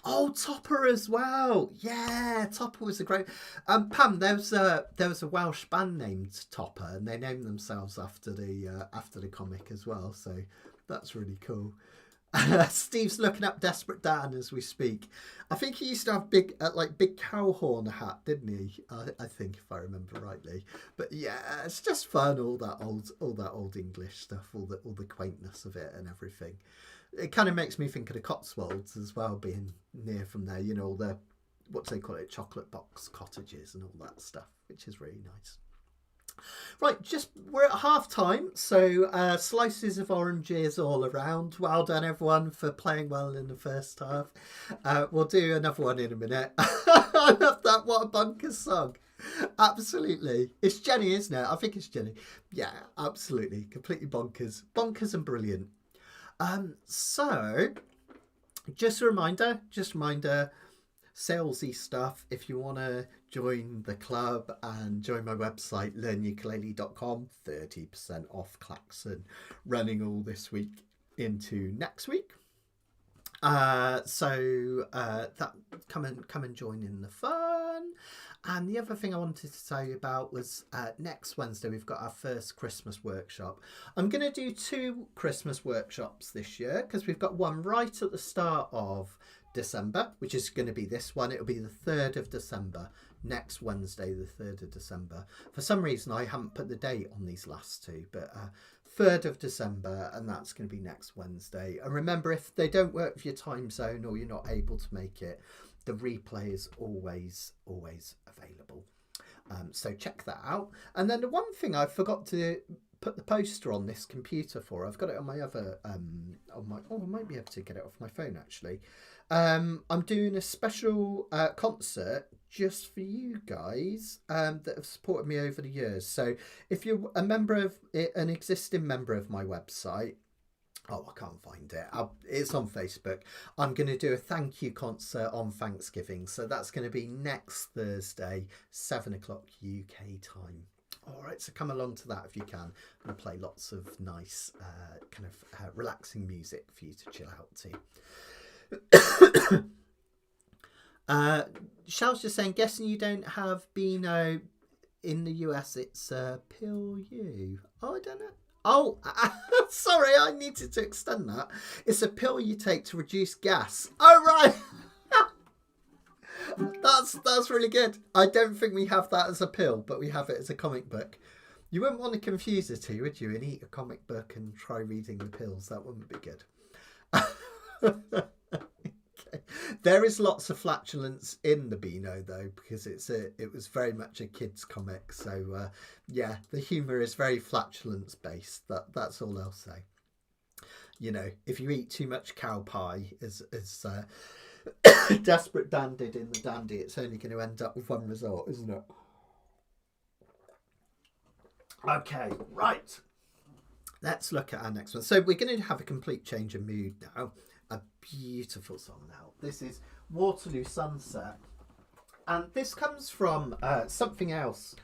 Oh, Topper as well. Yeah, Topper was a great. Pam, there was a Welsh band named Topper, and they named themselves after the comic as well. So that's really cool. Steve's looking up Desperate Dan as we speak. I think he used to have big cow horn hat, didn't he? I think, if I remember rightly. But yeah, it's just fun. All that old English stuff, all the quaintness of it and everything. It kind of makes me think of the Cotswolds as well, being near from there. You know, all the, what do they call it, chocolate box cottages and all that stuff, which is really nice. Right, we're at half time, so slices of oranges all around. Well done, everyone, for playing well in the first half. We'll do another one in a minute. I love that. What a bonkers song. Absolutely. It's Jenny, isn't it? I think it's Jenny. Yeah, absolutely. Completely bonkers. Bonkers and brilliant. So just a reminder, salesy stuff. If you want to join the club and join my website, learnukulele.com, 30% off Klaxon, running all this week into next week. So that come and join in the fun. And the other thing I wanted to tell you about was next Wednesday we've got our first Christmas workshop. I'm going to do 2 Christmas workshops this year because we've got one right at the start of December, which is going to be this one. It'll be the 3rd of December, next Wednesday, the 3rd of December. For some reason, I haven't put the date on these last 2, but 3rd of December, and that's going to be next Wednesday. And remember, if they don't work for your time zone or you're not able to make it, the replay is always available. So check that out. And then the one thing I forgot to put the poster on this computer for, I've got it on my other, I might be able to get it off my phone actually. I'm doing a special concert just for you guys that have supported me over the years. So if you're an existing member of my website, I can't find it. It's on Facebook. I'm going to do a thank you concert on Thanksgiving. So that's going to be next Thursday, 7 o'clock UK time. All right, so come along to that if you can. I'm going to play lots of nice kind of relaxing music for you to chill out to. Shell's just saying, guessing you don't have Beano in the US, it's Pill U. Oh, I don't know. Oh, sorry, I needed to extend that. It's a pill you take to reduce gas. Oh, right. That's really good. I don't think we have that as a pill, but we have it as a comic book. You wouldn't want to confuse the two, would you? And eat a comic book and try reading the pills. That wouldn't be good. Okay. There is lots of flatulence in the Beano though, because it was very much a kids comic. So yeah, the humour is very flatulence based. That's all I'll say. You know, if you eat too much cow pie, as Desperate Dan did in the Dandy, it's only going to end up with one result, isn't it? Okay, right. Let's look at our next one. So we're going to have a complete change of mood now. A beautiful song now. This is Waterloo Sunset. And this comes from something else.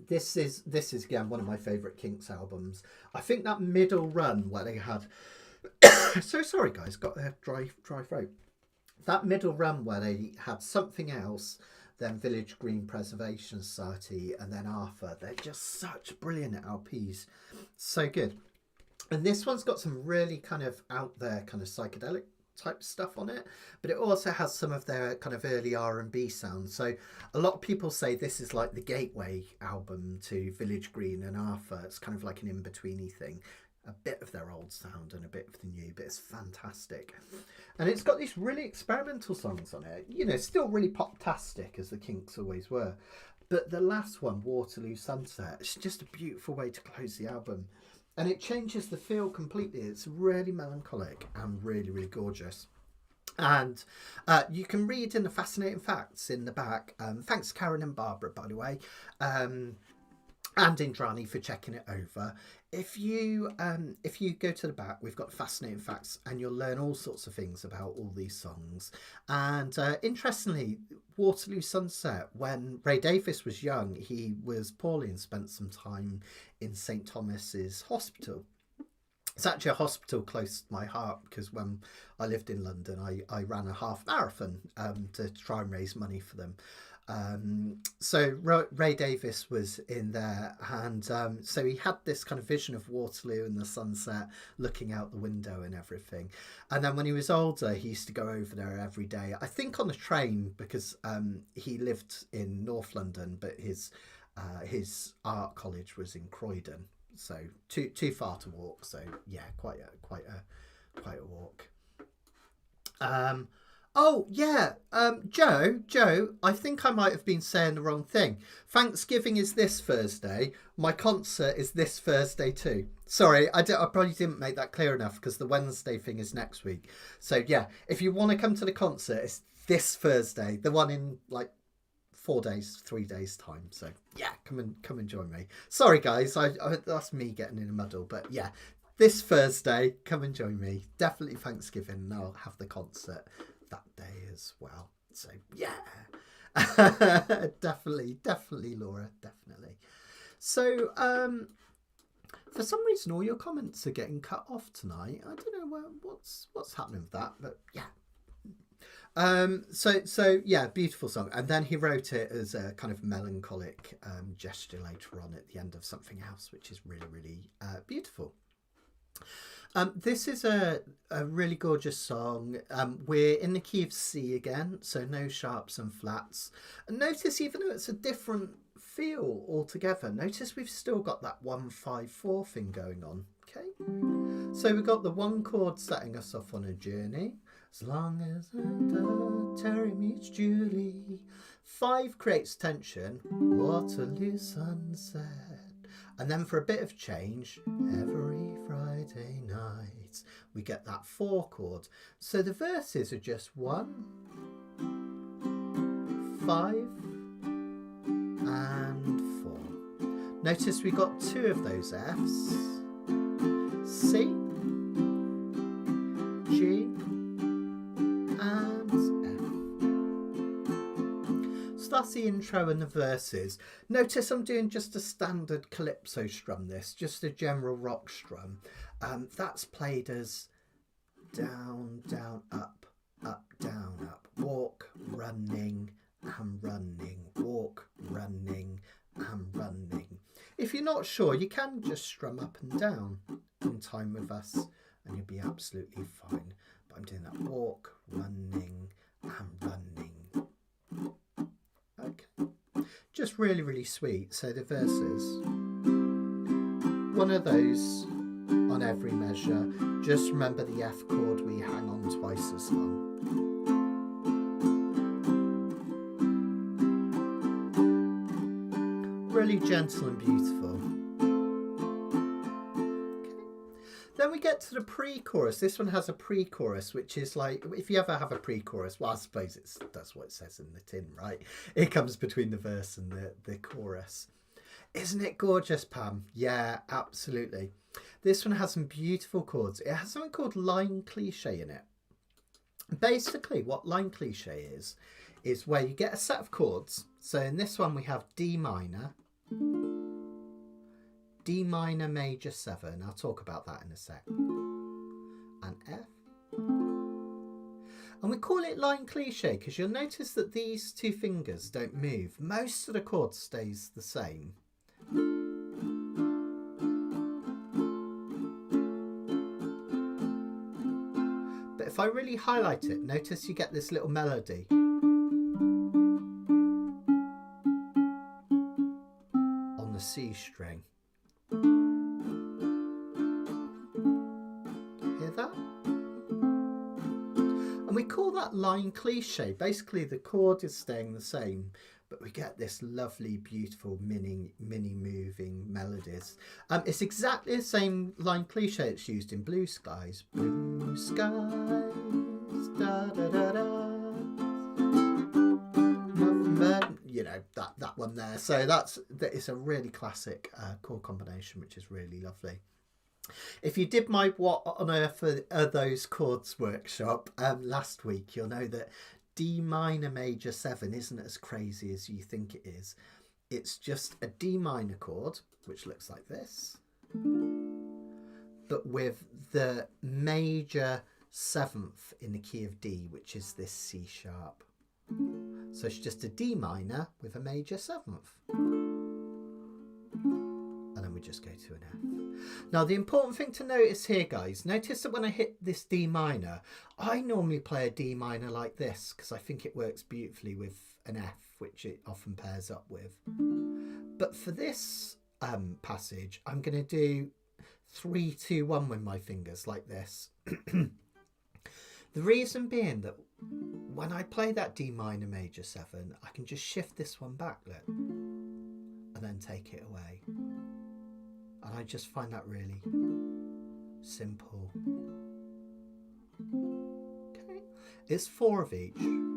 This is again one of my favourite Kinks albums. I think that middle run where they had So sorry guys, got a dry throat. That middle run where they had something else, then Village Green Preservation Society, and then Arthur, they're just such brilliant LPs. So good. And this one's got some really kind of out there kind of psychedelic type stuff on it, but it also has some of their kind of early R&B sounds. So a lot of people say this is like the gateway album to Village Green and Arthur. It's kind of like an in-betweeny thing. A bit of their old sound and a bit of the new, but it's fantastic. And it's got these really experimental songs on it, you know, still really pop-tastic as the Kinks always were. But the last one, Waterloo Sunset, it's just a beautiful way to close the album. And it changes the feel completely. It's really melancholic and really, really gorgeous. And you can read in the fascinating facts in the back. Thanks Karen and Barbara, by the way. And Indrani for checking it over. If you go to the back, we've got fascinating facts, and you'll learn all sorts of things about all these songs. And interestingly, Waterloo Sunset, when Ray Davies was young, he was poorly and spent some time in St Thomas's Hospital. It's actually a hospital close to my heart, because when I lived in London, I ran a half marathon to try and raise money for them. So Ray Davies was in there, and so he had this kind of vision of Waterloo and the sunset looking out the window and everything. And then when he was older, he used to go over there every day, I think on the train, because he lived in North London, but his art college was in Croydon, so too far to walk. So yeah, quite a walk. Oh, yeah, Joe, I think I might have been saying the wrong thing. Thanksgiving is this Thursday. My concert is this Thursday too. Sorry, I probably didn't make that clear enough, because the Wednesday thing is next week. So, yeah, if you want to come to the concert, it's this Thursday, the one in, like, 3 days time. So, yeah, come and join me. Sorry, guys, that's me getting in a muddle, but, yeah. This Thursday, come and join me. Definitely Thanksgiving, and I'll have the concert that day as well. So yeah, definitely Laura, definitely. So for some reason all your comments are getting cut off tonight. I don't know what's happening with that, but yeah. So yeah, beautiful song. And then he wrote it as a kind of melancholic gesture later on at the end of something else, which is really, really beautiful. This is a really gorgeous song. We're in the key of C again, so no sharps and flats. And notice, even though it's a different feel altogether, notice we've still got that 1-5-4 thing going on. Okay, so we've got the one chord setting us off on a journey. As long as Terry meets Julie. 5 creates tension. Waterloo Sunset. And then for a bit of change, every Friday night, we get that 4 chord. So the verses are just 1, 5, and 4. Notice we got 2 of those Fs. C, G, and F. So that's the intro and the verses. Notice I'm doing just a standard calypso strum, just a general rock strum. That's played as down, down, up, down, up. Walk, running, and running. Walk, running, and running. If you're not sure, you can just strum up and down in time with us, and you'll be absolutely fine. But I'm doing that walk, running, and running. Okay. Just really, really sweet. So the verses, one of those on every measure. Just remember the F chord, we hang on twice as long. Really gentle and beautiful. Then we get to the pre-chorus. This one has a pre-chorus, which is like, if you ever have a pre-chorus, well, I suppose that's what it says in the tin, right? It comes between the verse and the chorus. Isn't it gorgeous, Pam? Yeah, absolutely. This one has some beautiful chords. It has something called line cliche in it. Basically, what line cliche is where you get a set of chords. So in this one, we have D minor, D minor major 7. I'll talk about that in a sec. And F. And we call it line cliche because you'll notice that these two fingers don't move. Most of the chord stays the same. But if I really highlight it, notice you get this little melody. On the C string. Hear that? And we call that line cliche. Basically the chord is staying the same, but we get this lovely, beautiful mini moving melodies. It's exactly the same line cliche it's used in Blue Skies. Blue skies, da da da da. You know, that one there. So it's a really classic chord combination, which is really lovely. If you did my What on Earth are Those Chords workshop last week, you'll know that D minor major 7 isn't as crazy as you think it is. It's just a D minor chord, which looks like this, but with the major 7th in the key of D, which is this C sharp. So it's just a D minor with a major 7th. And then we just go to an F. Now the important thing to notice here, guys, notice that when I hit this D minor, I normally play a D minor like this because I think it works beautifully with an F, which it often pairs up with. But for this passage, I'm going to do 3, 2, 1 with my fingers like this. The reason being that when I play that D minor major 7, I can just shift this one back, look, and then take it away. And I just find that really simple. Okay, it's 4 of each. And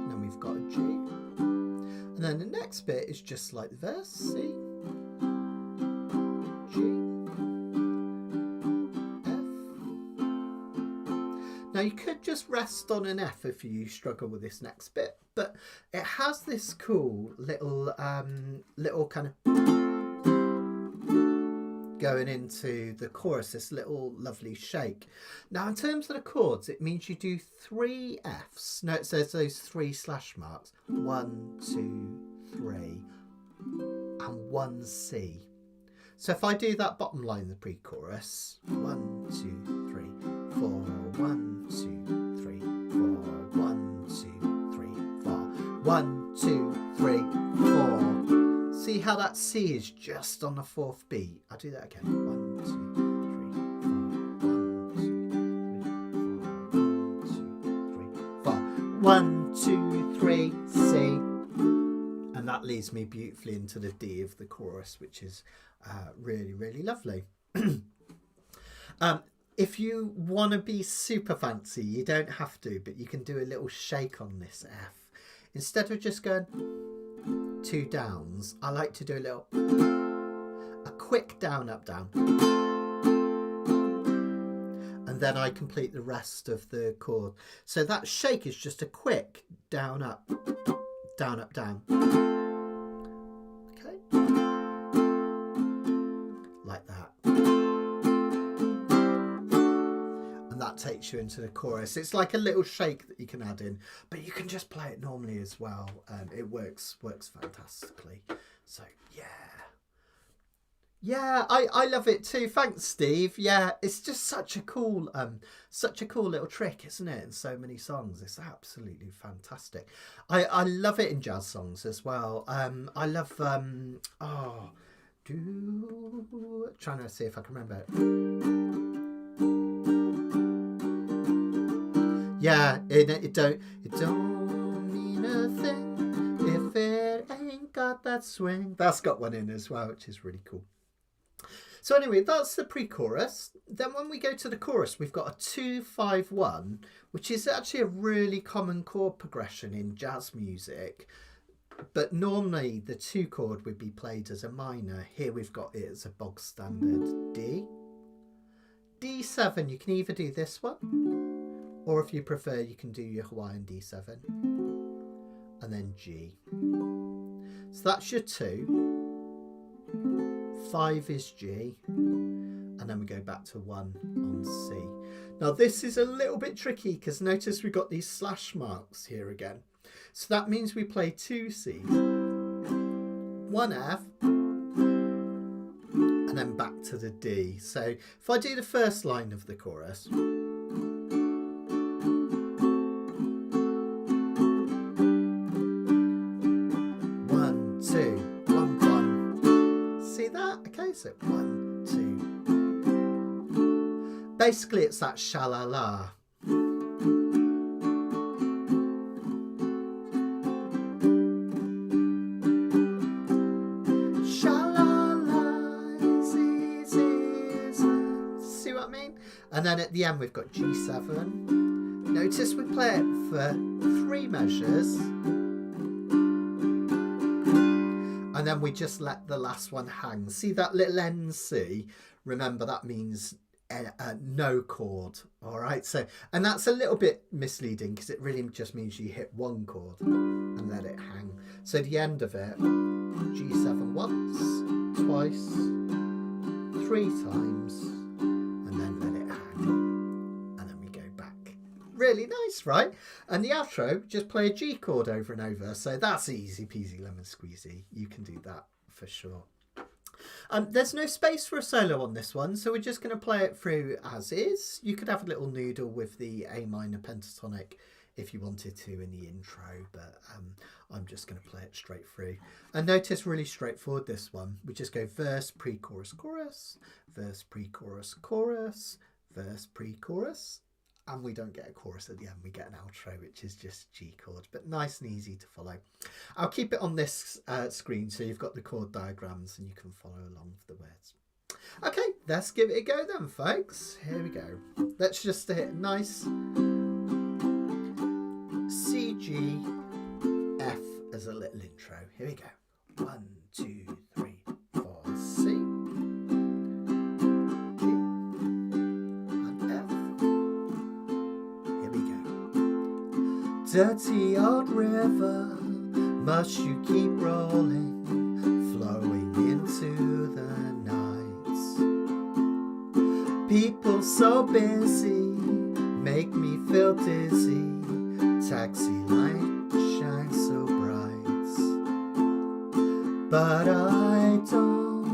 then we've got a G. And then the next bit is just like the verse, C, G, F. Now you could just rest on an F if you struggle with this next bit, but it has this cool little kind of going into the chorus, this little lovely shake. Now in terms of the chords, it means you do 3 Fs. No, it says those 3 slash marks. 1, 2, 3, and 1 C. So if I do that bottom line in the pre-chorus, 1, 2, 3, 4, 1, 2, 3, 4, 1, 2, 3, 4, 1, 2, 3, 4. See how that C is just on the 4th beat? I'll do that again. 1, 2, 3, 4, 1, 2, 3, 4, 1, 2, 3, C. And that leads me beautifully into the D of the chorus, which is really, really lovely. If you want to be super fancy, you don't have to, but you can do a little shake on this F. Instead of just going 2 downs, I like to do a quick down, up, down. And then I complete the rest of the chord. So that shake is just a quick down, up, down, up, down. Okay. Like that. That takes you into the chorus. It's like a little shake that you can add in, but you can just play it normally as well. It works fantastically. So yeah, I love it too. Thanks, Steve. Yeah, it's just such a cool little trick, isn't it? In so many songs, it's absolutely fantastic. I love it in jazz songs as well. I love trying to see if I can remember it. Yeah, it don't mean a thing if it ain't got that swing. That's got one in as well, which is really cool. So anyway, that's the pre-chorus. Then when we go to the chorus, we've got a 2-5-1, which is actually a really common chord progression in jazz music. But normally the 2 chord would be played as a minor. Here we've got it as a bog standard D. D7, you can either do this one, or if you prefer, you can do your Hawaiian D7 and then G. So that's your 2. 5 is G, and then we go back to 1 on C. Now this is a little bit tricky because notice we've got these slash marks here again. So that means we play 2 C's, 1 F, and then back to the D. So if I do the first line of the chorus, 1, 2, 1, 1. See that? Okay, so 1, 2. Basically, it's that sha-la-la. And then at the end we've got G7. Notice we play it for 3 measures. And then we just let the last one hang. See that little NC? Remember that means no chord. Alright, so, and that's a little bit misleading because it really just means you hit 1 chord and let it hang. So the end of it, G7 once, twice, 3 times. And then let it hang, and then we go back. Really nice, right? And the outro, just play a G chord over and over. So that's easy peasy lemon squeezy. You can do that for sure. There's no space for a solo on this one, so we're just going to play it through as is. You could have a little noodle with the A minor pentatonic if you wanted to in the intro, but I'm just going to play it straight through. And notice really straightforward this one. We just go verse, pre-chorus, chorus, verse, pre-chorus, chorus, verse, pre-chorus, and we don't get a chorus at the end. We get an outro, which is just G chord, but nice and easy to follow. I'll keep it on this screen so you've got the chord diagrams and you can follow along with the words. Okay, let's give it a go then, folks. Here we go. Let's just hit nice C, G, F as a little intro. Here we go. 1, 2, 3, 4, C, G, and F. Here we go. Dirty old river, must you keep rolling, flowing into the night. People so busy, make me feel dizzy. Taxi light shines so bright, but I don't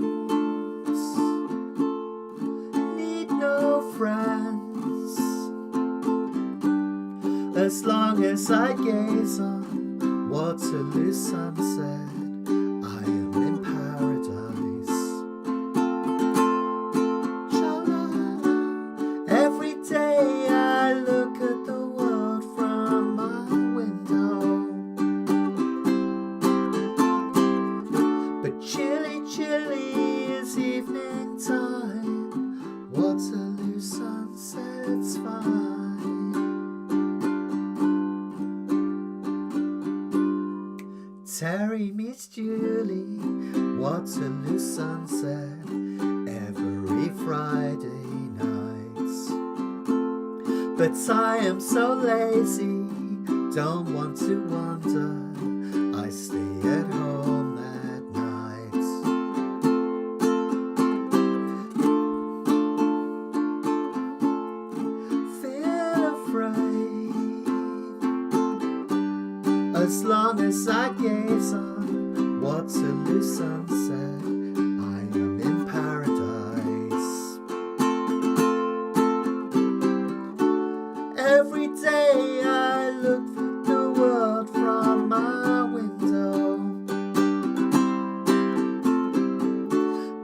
need no friends as long as I gaze on Waterloo Sunset. I am in paradise. Sha-la-la. Every day I look at the world from my window, but chilly, chilly is evening time. Waterloo Sunset's fine. Terry meets Julie, Waterloo Sunset, every Friday night. But I am so lazy, don't want to wander, I stay at home at night. Feel afraid as long as I gaze on Waterloo Sunset. I am in paradise. Every day I look at the world from my window,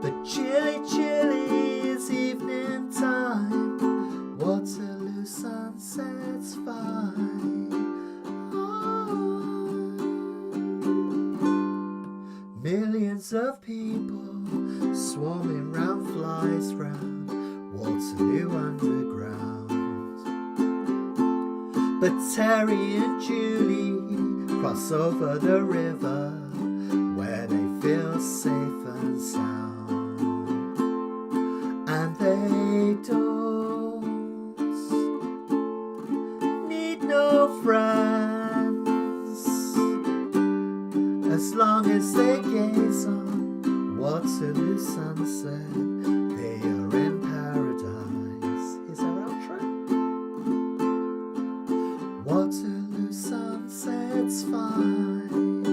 but chilly, chilly is evening time. Waterloo Sunset's fine. Millions of people swarming round, flies round Waterloo Underground. But Terry and Julie cross over the river where they feel safe and sound, and they don't need no friends as long as they gaze on Waterloo Waterloo Sunset, they are in paradise. Here's our outro. Waterloo Sunset's fine.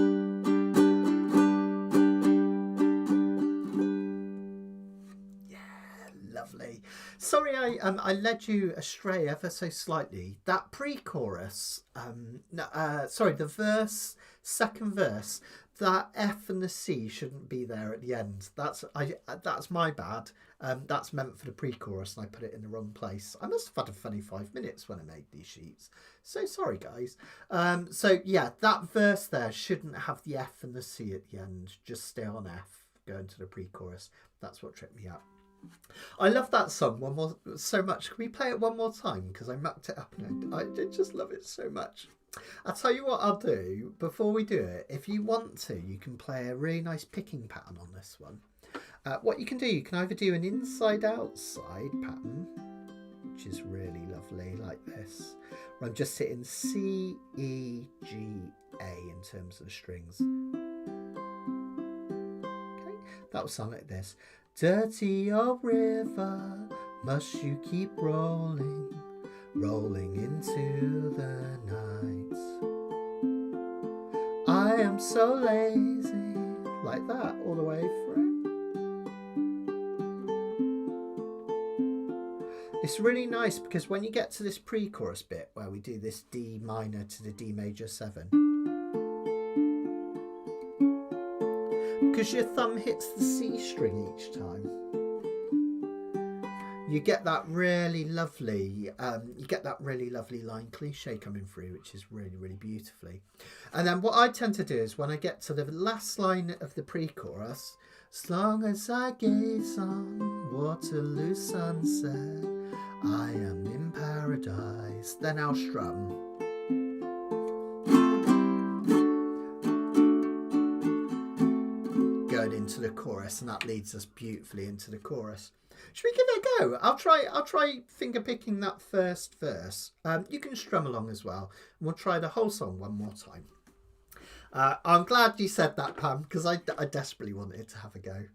Yeah, lovely. Sorry, I led you astray ever so slightly. That pre-chorus, the verse, second verse, that F and the C shouldn't be there at the end. That's my bad. That's meant for the pre-chorus, and I put it in the wrong place. I must have had a funny 5 minutes when I made these sheets. So sorry, guys. So yeah, that verse there shouldn't have the F and the C at the end. Just stay on F, go into the pre-chorus. That's what tripped me up. I love that song so much. Can we play it one more time? Because I mucked it up and I did just love it so much. I'll tell you what I'll do before we do it. If you want to, you can play a really nice picking pattern on this one. What you can do, you can either do an inside-outside pattern, which is really lovely, like this, where I'm just hitting C, E, G, A in terms of the strings. Okay, that will sound like this. Dirty old river, must you keep rolling, rolling into the night. I am so lazy, like that all the way through. It's really nice because when you get to this pre-chorus bit where we do this D minor to the D major 7, because your thumb hits the C string each time, you get that really lovely line cliche coming through, which is really, really beautifully. And then what I tend to do is when I get to the last line of the pre-chorus, as long as I gaze on Waterloo Sunset, I am in paradise. Then I'll strum. Going into the chorus, and that leads us beautifully into the chorus. Should we give it a go? I'll try finger picking that first verse. You can strum along as well, and we'll try the whole song one more time. I'm glad you said that, Pam, because I desperately wanted to have a go.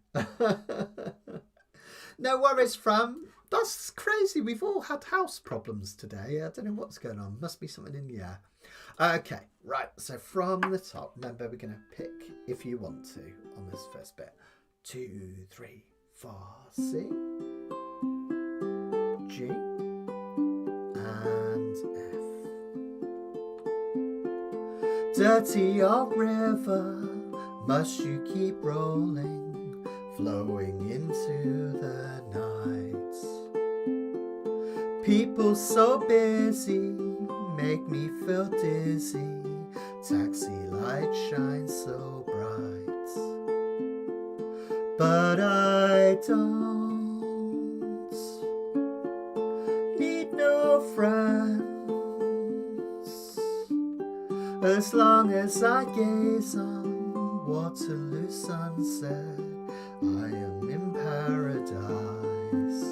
No worries, Fram. That's crazy. We've all had house problems today. I don't know what's going on. Must be something in the air. Okay, right. So from the top, remember we're going to pick, if you want to, on this first bit. 2, 3, 4, C, G, and F. Dirty old river, must you keep rolling, flowing into the night. People so busy, make me feel dizzy, taxi light shines so bright. But I don't need no friends, as long as I gaze on Waterloo Sunset, I am in paradise.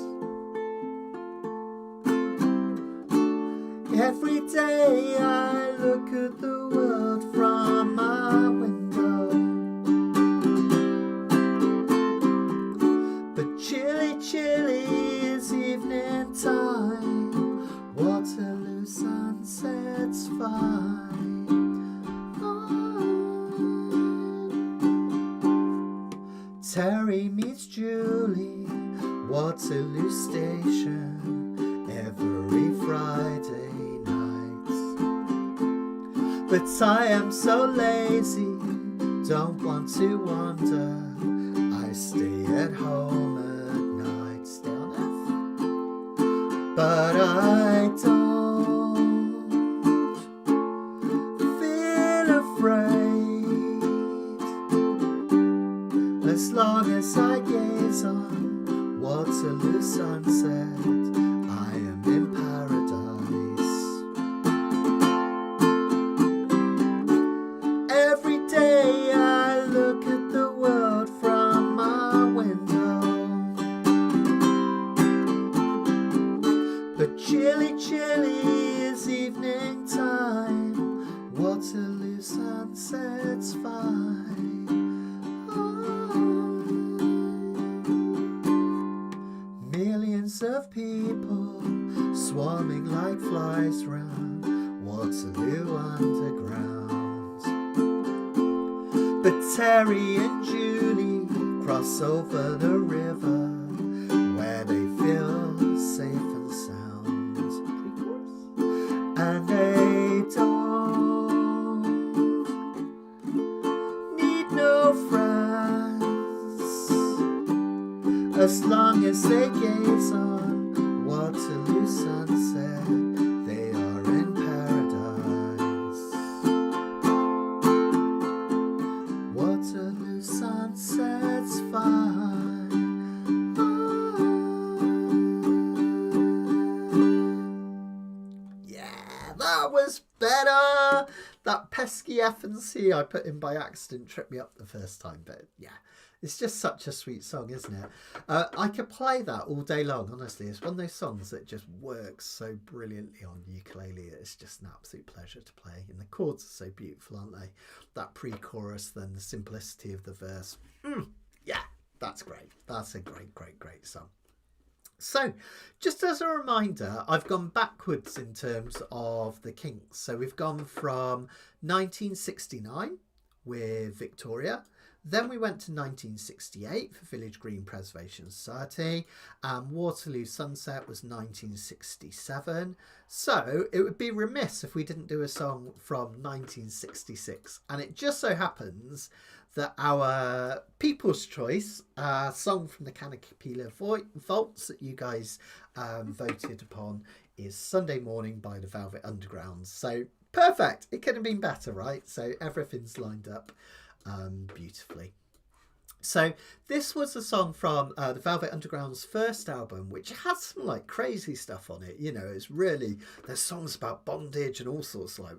Every day I look at the world from my window, but chilly, chilly is evening time. Waterloo Sunset's fine. Terry meets Julie, Waterloo Station, every Friday. But I am so lazy, don't want to wander, I stay at home at night. Stay on F. But I don't feel afraid, as long as I gaze on Waterloo Sunset, I am in paradise. Every day I look at the world from my window, but chilly, chilly is evening time. Waterloo Sunset's fine. Oh. people swarming like flies round Waterloo Underground. But Terry and Julie cross over the river where they feel safe and sound. Pre-chorus. And they don't need no friends as long as they gaze on Waterloo Sunset. They are in paradise. Waterloo Sunset's fine. Yeah, that was better. That pesky F and C I put in by accident tripped me up the first time, but yeah, it's just such a sweet song, isn't it? I could play that all day long, honestly. It's one of those songs that just works so brilliantly on ukulele. It's just an absolute pleasure to play. And the chords are so beautiful, aren't they? That pre-chorus, then the simplicity of the verse. Yeah, that's great. That's a great, great, great song. So, just as a reminder, I've gone backwards in terms of the Kinks. So we've gone from 1969 with Victoria. Then we went to 1968 for Village Green Preservation Society, and Waterloo Sunset was 1967. So it would be remiss if we didn't do a song from 1966. And it just so happens that our People's Choice song from the Kanikapila Vaults that you guys voted upon is Sunday Morning by the Velvet Underground. So perfect. It couldn't have been better, right? So everything's lined up beautifully. So this was a song from the Velvet Underground's first album, which has some like crazy stuff on it. You know, it's really, there's songs about bondage and all sorts like,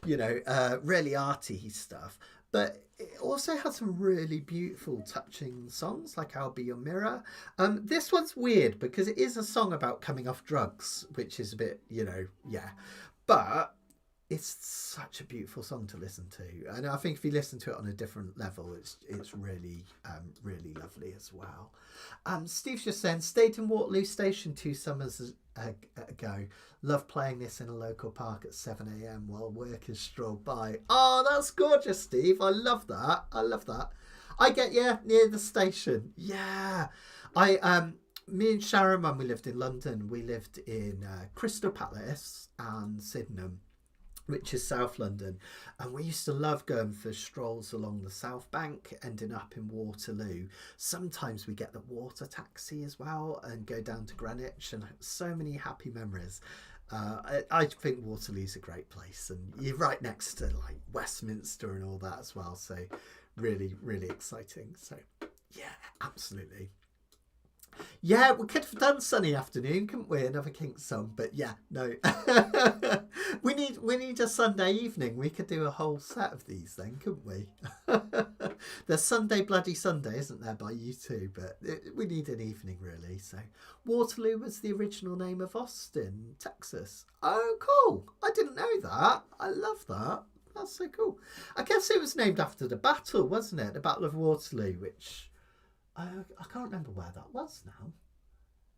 you know, really arty stuff. But it also has some really beautiful, touching songs like I'll Be Your Mirror. This one's weird because it is a song about coming off drugs, which is a bit, you know, yeah. But it's such a beautiful song to listen to, and I think if you listen to it on a different level, it's really really lovely as well. Steve's just saying, stayed in Waterloo Station 2 summers ago. Love playing this in a local park at 7 a.m. while workers stroll by. Oh, that's gorgeous, Steve. I love that. I love that. I get you near the station. Yeah, me and Sharon, when we lived in London, we lived in Crystal Palace and Sydenham, which is South London, and we used to love going for strolls along the South Bank, ending up in Waterloo. Sometimes we get the water taxi as well and go down to Greenwich, and so many happy memories. I think Waterloo's a great place, and you're right next to like Westminster and all that as well, so really, really exciting. So yeah, absolutely. Yeah, we could have done Sunny Afternoon, couldn't we? Another Kinks song, but yeah, no. we need a Sunday evening. We could do a whole set of these then, couldn't we? There's Sunday Bloody Sunday, isn't there, by U2, but we need an evening really. So Waterloo was the original name of Austin, Texas. Oh, cool. I didn't know that. I love that. That's so cool. I guess it was named after the battle, wasn't it? The Battle of Waterloo, which I can't remember where that was now.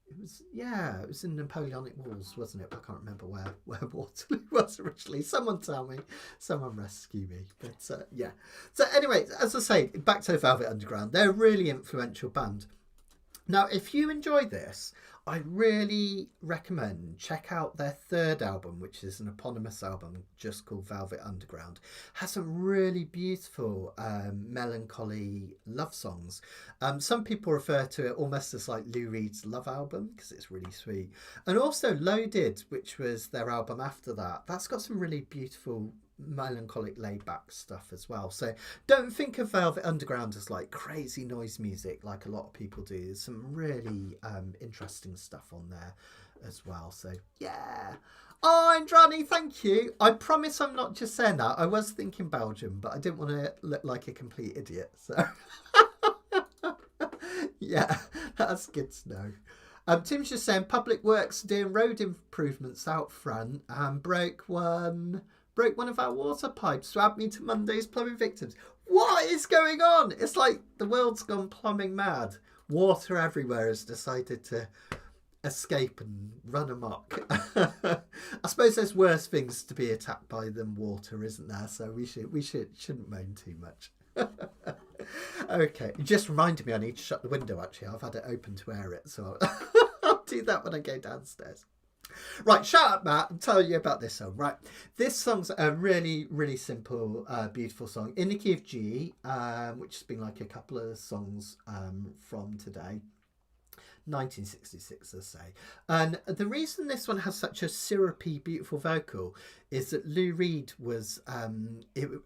It was, yeah, it was in Napoleonic Wars, wasn't it? I can't remember where Waterloo was originally. Someone tell me. Someone rescue me. But yeah. So anyway, as I say, back to the Velvet Underground. They're a really influential band. Now, if you enjoy this, I really recommend check out their third album, which is an eponymous album just called Velvet Underground. Has some really beautiful melancholy love songs. Some people refer to it almost as like Lou Reed's love album because it's really sweet. And also Loaded, which was their album after that. That's got some really beautiful melancholic laid back stuff as well. So don't think of Velvet Underground as like crazy noise music like a lot of people do. There's some really interesting stuff on there as well. So yeah. Oh, Andrani, thank you. I promise I'm not just saying that. I was thinking Belgium, but I didn't want to look like a complete idiot. So yeah, that's good to know. Tim's just saying Public Works doing road improvements out front and broke one of our water pipes to add me to Monday's plumbing victims. What is going on? It's like the world's gone plumbing mad. Water everywhere has decided to escape and run amok. I suppose there's worse things to be attacked by than water, isn't there? So we shouldn't moan too much. Okay, you just reminded me I need to shut the window. Actually, I've had it open to air it, so I'll do that when I go downstairs. Right, shut up, Matt, and tell you about this song. Right, this song's a really, really simple, beautiful song in the key of G, which has been like a couple of songs from today. 1966, I say. And the reason this one has such a syrupy, beautiful vocal is that Lou Reed was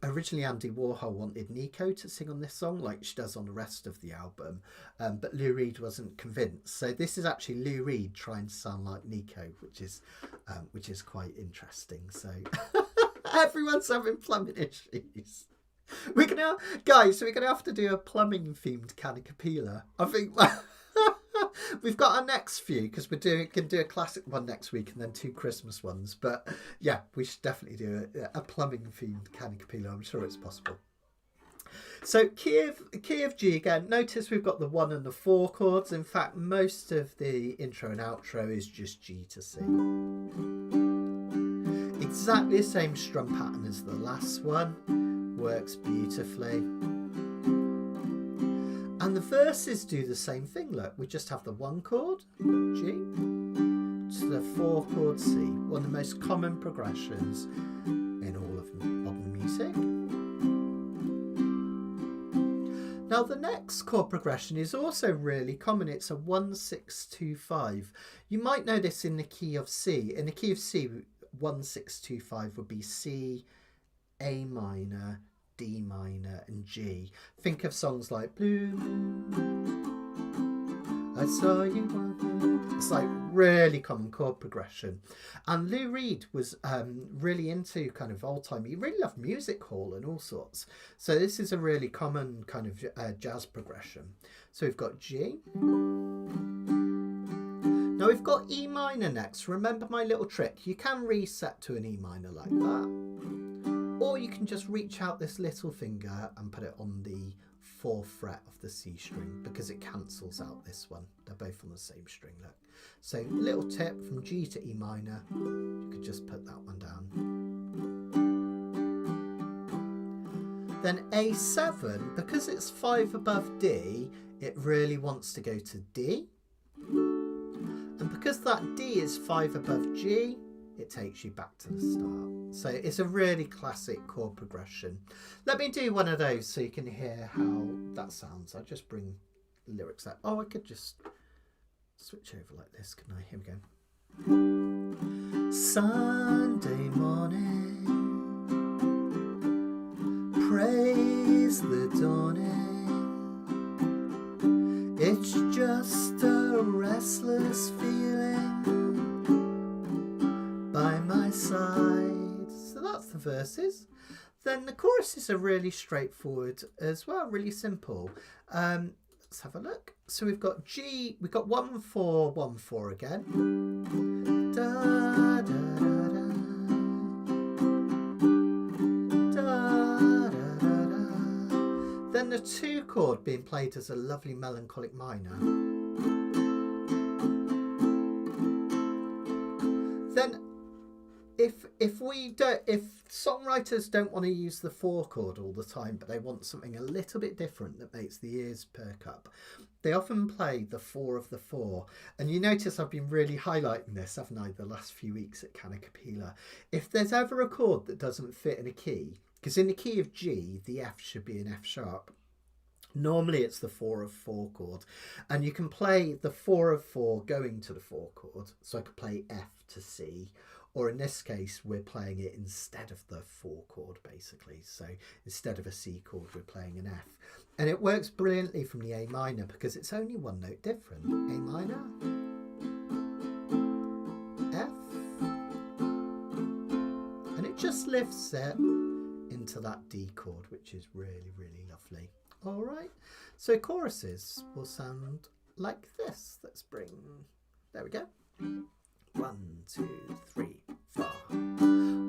originally Andy Warhol wanted Nico to sing on this song like she does on the rest of the album, but Lou Reed wasn't convinced. So this is actually Lou Reed trying to sound like Nico, which is quite interesting. So everyone's having plumbing issues. We're gonna have to do a plumbing themed Kanikapila. I think. We've got our next few because we're going to do a classic one next week and then 2 Christmas ones. But yeah, we should definitely do a plumbing themed Kanikapila. I'm sure it's possible. So key of G again. Notice we've got the 1 and the 4 chords. In fact, most of the intro and outro is just G to C. Exactly the same strum pattern as the last one. Works beautifully. And the verses do the same thing. Look, we just have the 1 chord, G, to the 4 chord C. One of the most common progressions in all of modern music. Now the next chord progression is also really common. It's a 1-6-2-5. You might know this in the key of C. In the key of C, 1-6-2-5 would be C, A minor, D minor and G. Think of songs like Blue Moon, I Saw You Walking. It's like really common chord progression. And Lou Reed was really into kind of old time. He really loved music hall and all sorts. So this is a really common kind of jazz progression. So we've got G. Now we've got E minor next. Remember my little trick. You can reset to an E minor like that. Or you can just reach out this little finger and put it on the 4th fret of the C string because it cancels out this one. They're both on the same string, look. So little tip from G to E minor, you could just put that one down. Then A7, because it's 5 above D, it really wants to go to D. And because that D is 5 above G, it takes you back to the start. So it's a really classic chord progression. Let me do one of those so you can hear how that sounds. I'll just bring the lyrics out. Oh, I could just switch over like this, couldn't I? Here we go. Sunday morning, praise the dawning. It's just a restless feeling by my side. So that's the verses. Then the choruses are really straightforward as well, really simple. Let's have a look. So we've got G, we've got 1-4, 1-4 again. Da, da, da, da. Da, da, da. Then the 2 chord being played as a lovely melancholic minor. Then if songwriters don't want to use the 4 chord all the time, but they want something a little bit different that makes the ears perk up, they often play the 4 of the 4. And you notice I've been really highlighting this, haven't I, the last few weeks at Kanikapila. If there's ever a chord that doesn't fit in a key, because in the key of G, the F should be an F sharp. Normally it's the 4 of 4 chord, and you can play the 4 of 4 going to the 4 chord. So I could play F to C, or in this case we're playing it instead of the 4 chord basically. So instead of a C chord we're playing an F, and it works brilliantly from the A minor because it's only 1 note different. A minor, F, and it just lifts it into that D chord, which is really, really lovely. All right, so choruses will sound like this. Let's bring, there we go. 1, 2, 3, 4.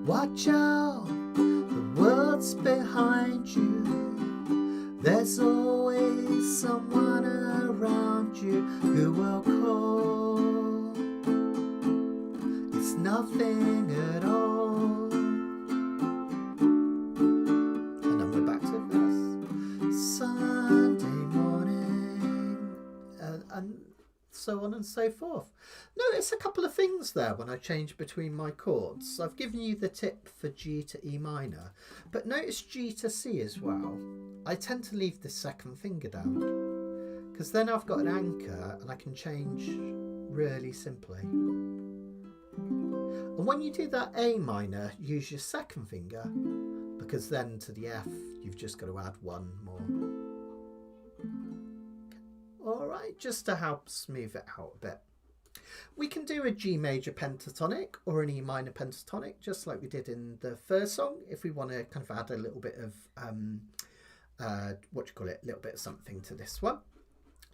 Watch out, the world's behind you. There's always someone around you who will call. nothing at all. And then we're back to this. Sunday morning. And so on and so forth. Notice a couple of things there when I change between my chords. I've given you the tip for G to E minor, but notice G to C as well. I tend to leave the second finger down because then I've got an anchor and I can change really simply. And when you do that A minor, use your second finger, because then to the F you've just got to add one more. Alright, just to help smooth it out a bit. We can do a G major pentatonic or an E minor pentatonic, just like we did in the first song, if we want to kind of add a little bit of, a little bit of something to this one.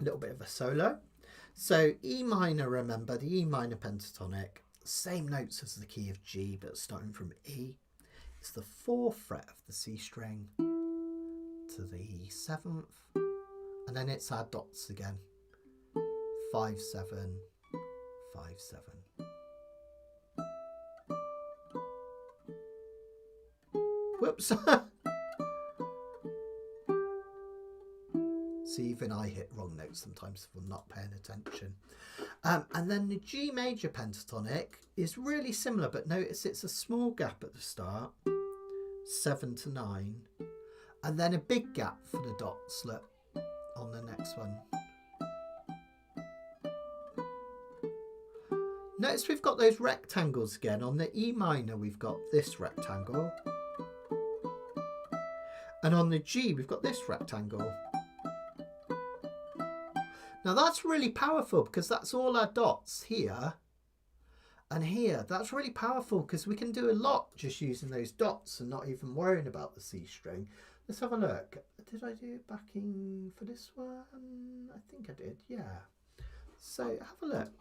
A little bit of a solo. So E minor, remember, the E minor pentatonic, same notes as the key of G, but starting from E. It's the 4th fret of the C string to the 7th. And then it's our dots again. 5, 7, 5, 7. Whoops. See, even I hit wrong notes sometimes if I'm not paying attention. And then the G major pentatonic is really similar, but notice it's a small gap at the start, 7 to 9, and then a big gap for the dots, look, on the next one. Notice we've got those rectangles again. On the E minor we've got this rectangle, and on the G we've got this rectangle. Now that's really powerful because that's all our dots here and here. That's really powerful because we can do a lot just using those dots and not even worrying about the C string. Let's have a look. Did I do backing for this one? I think I did, yeah. So have a look.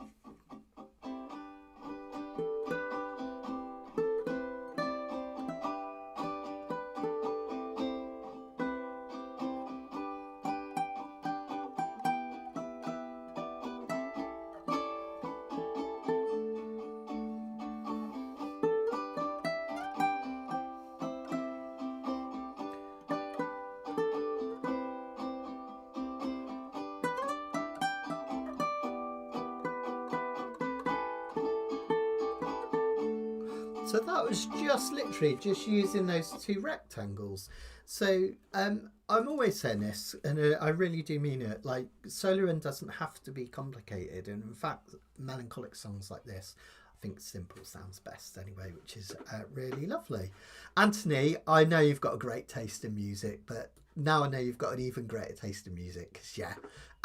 So that was just literally just using those two rectangles. So I'm always saying this, and I really do mean it, like soloing doesn't have to be complicated. And in fact, melancholic songs like this, I think simple sounds best anyway, which is really lovely. Anthony, I know you've got a great taste in music, but now I know you've got an even greater taste in music, because yeah,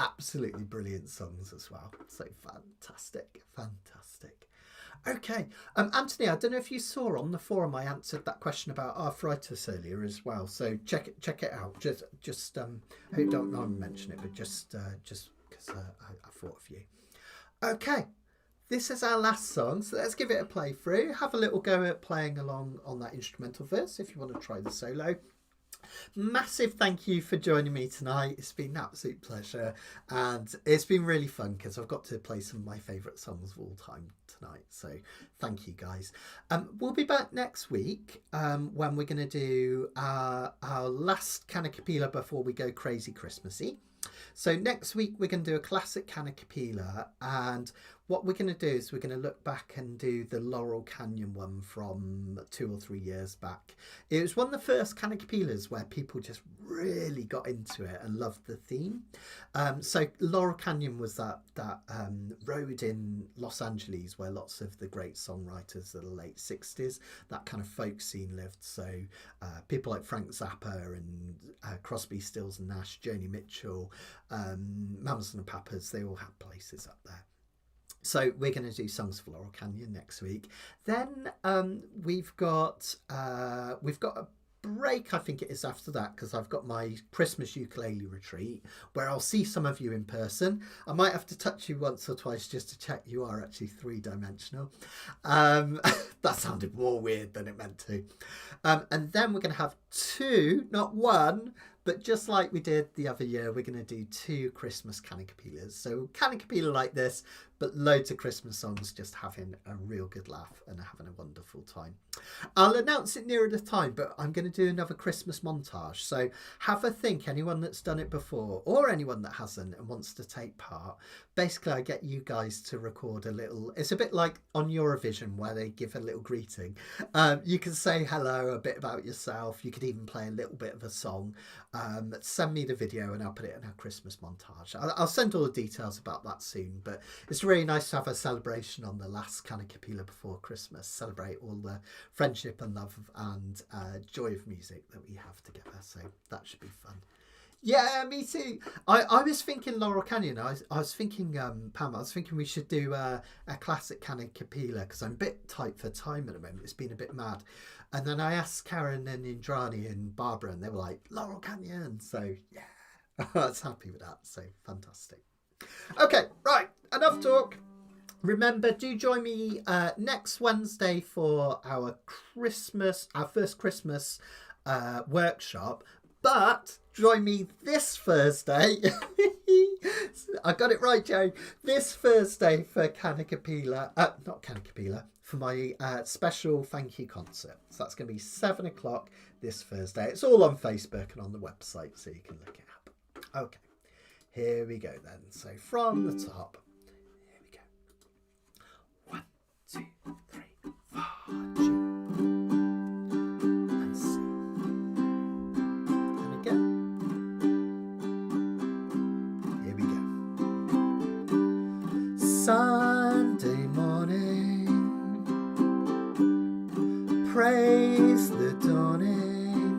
absolutely brilliant songs as well. So fantastic, fantastic. Okay, Anthony, I don't know if you saw on the forum I answered that question about arthritis earlier as well. So check it out. Just I don't know I mention it, but just because I thought of you. Okay, this is our last song, so let's give it a play through. Have a little go at playing along on that instrumental verse if you want to try the solo. Massive thank you for joining me tonight. It's been an absolute pleasure, and it's been really fun because I've got to play some of my favourite songs of all time tonight, so thank you guys. We'll be back next week when we're going to do our last Kanikapila before we go crazy Christmassy. So next week we're going to do a classic Kanikapila, and what we're going to do is we're going to look back and do the Laurel Canyon one from 2 or 3 years back. It was one of the first Kanikapilas where people just really got into it and loved the theme. So Laurel Canyon was that road in Los Angeles where lots of the great songwriters of the late 60s, that kind of folk scene lived. So people like Frank Zappa and Crosby, Stills and Nash, Joni Mitchell, Mamas and the Papas, they all had places up there. So we're going to do Songs for Laurel Canyon next week. Then we've got a break, I think it is, after that, because I've got my Christmas ukulele retreat where I'll see some of you in person. I might have to touch you once or twice just to check you are actually three-dimensional. That sounded more weird than it meant to. And then we're going to have 2, not 1, But just like we did the other year, we're going to do 2 Christmas Kanikapilas. So Kanikapila like this, but loads of Christmas songs, just having a real good laugh and having a wonderful time. I'll announce it nearer the time, but I'm going to do another Christmas montage. So have a think, anyone that's done it before or anyone that hasn't and wants to take part. Basically, I get you guys to record a little, it's a bit like on Eurovision where they give a little greeting. You can say hello, a bit about yourself. You could even play a little bit of a song. Send me the video and I'll put it in our Christmas montage. I'll send all the details about that soon, but it's really nice to have a celebration on the last Kanikapila before Christmas, celebrate all the friendship and love and joy of music that we have together. So that should be fun. Yeah, me too. I was thinking Laurel Canyon. I was thinking, Pam, I was thinking we should do a classic Kanikapila because I'm a bit tight for time at the moment. It's been a bit mad. And then I asked Karen and Indrani and Barbara and they were like, Laurel Canyon. So yeah, I was happy with that. So fantastic. Okay, right, enough talk. Remember, do join me next Wednesday for our first Christmas workshop. But join me this Thursday. I got it right, Joe. This Thursday for Kanikapila, not Kanikapila, for my special thank you concert. So that's going to be 7 o'clock this Thursday. It's all on Facebook and on the website, so you can look it up. Okay, here we go then. So from the top, here we go. 1, 2, 3, 4, G. Sunday morning, praise the dawning.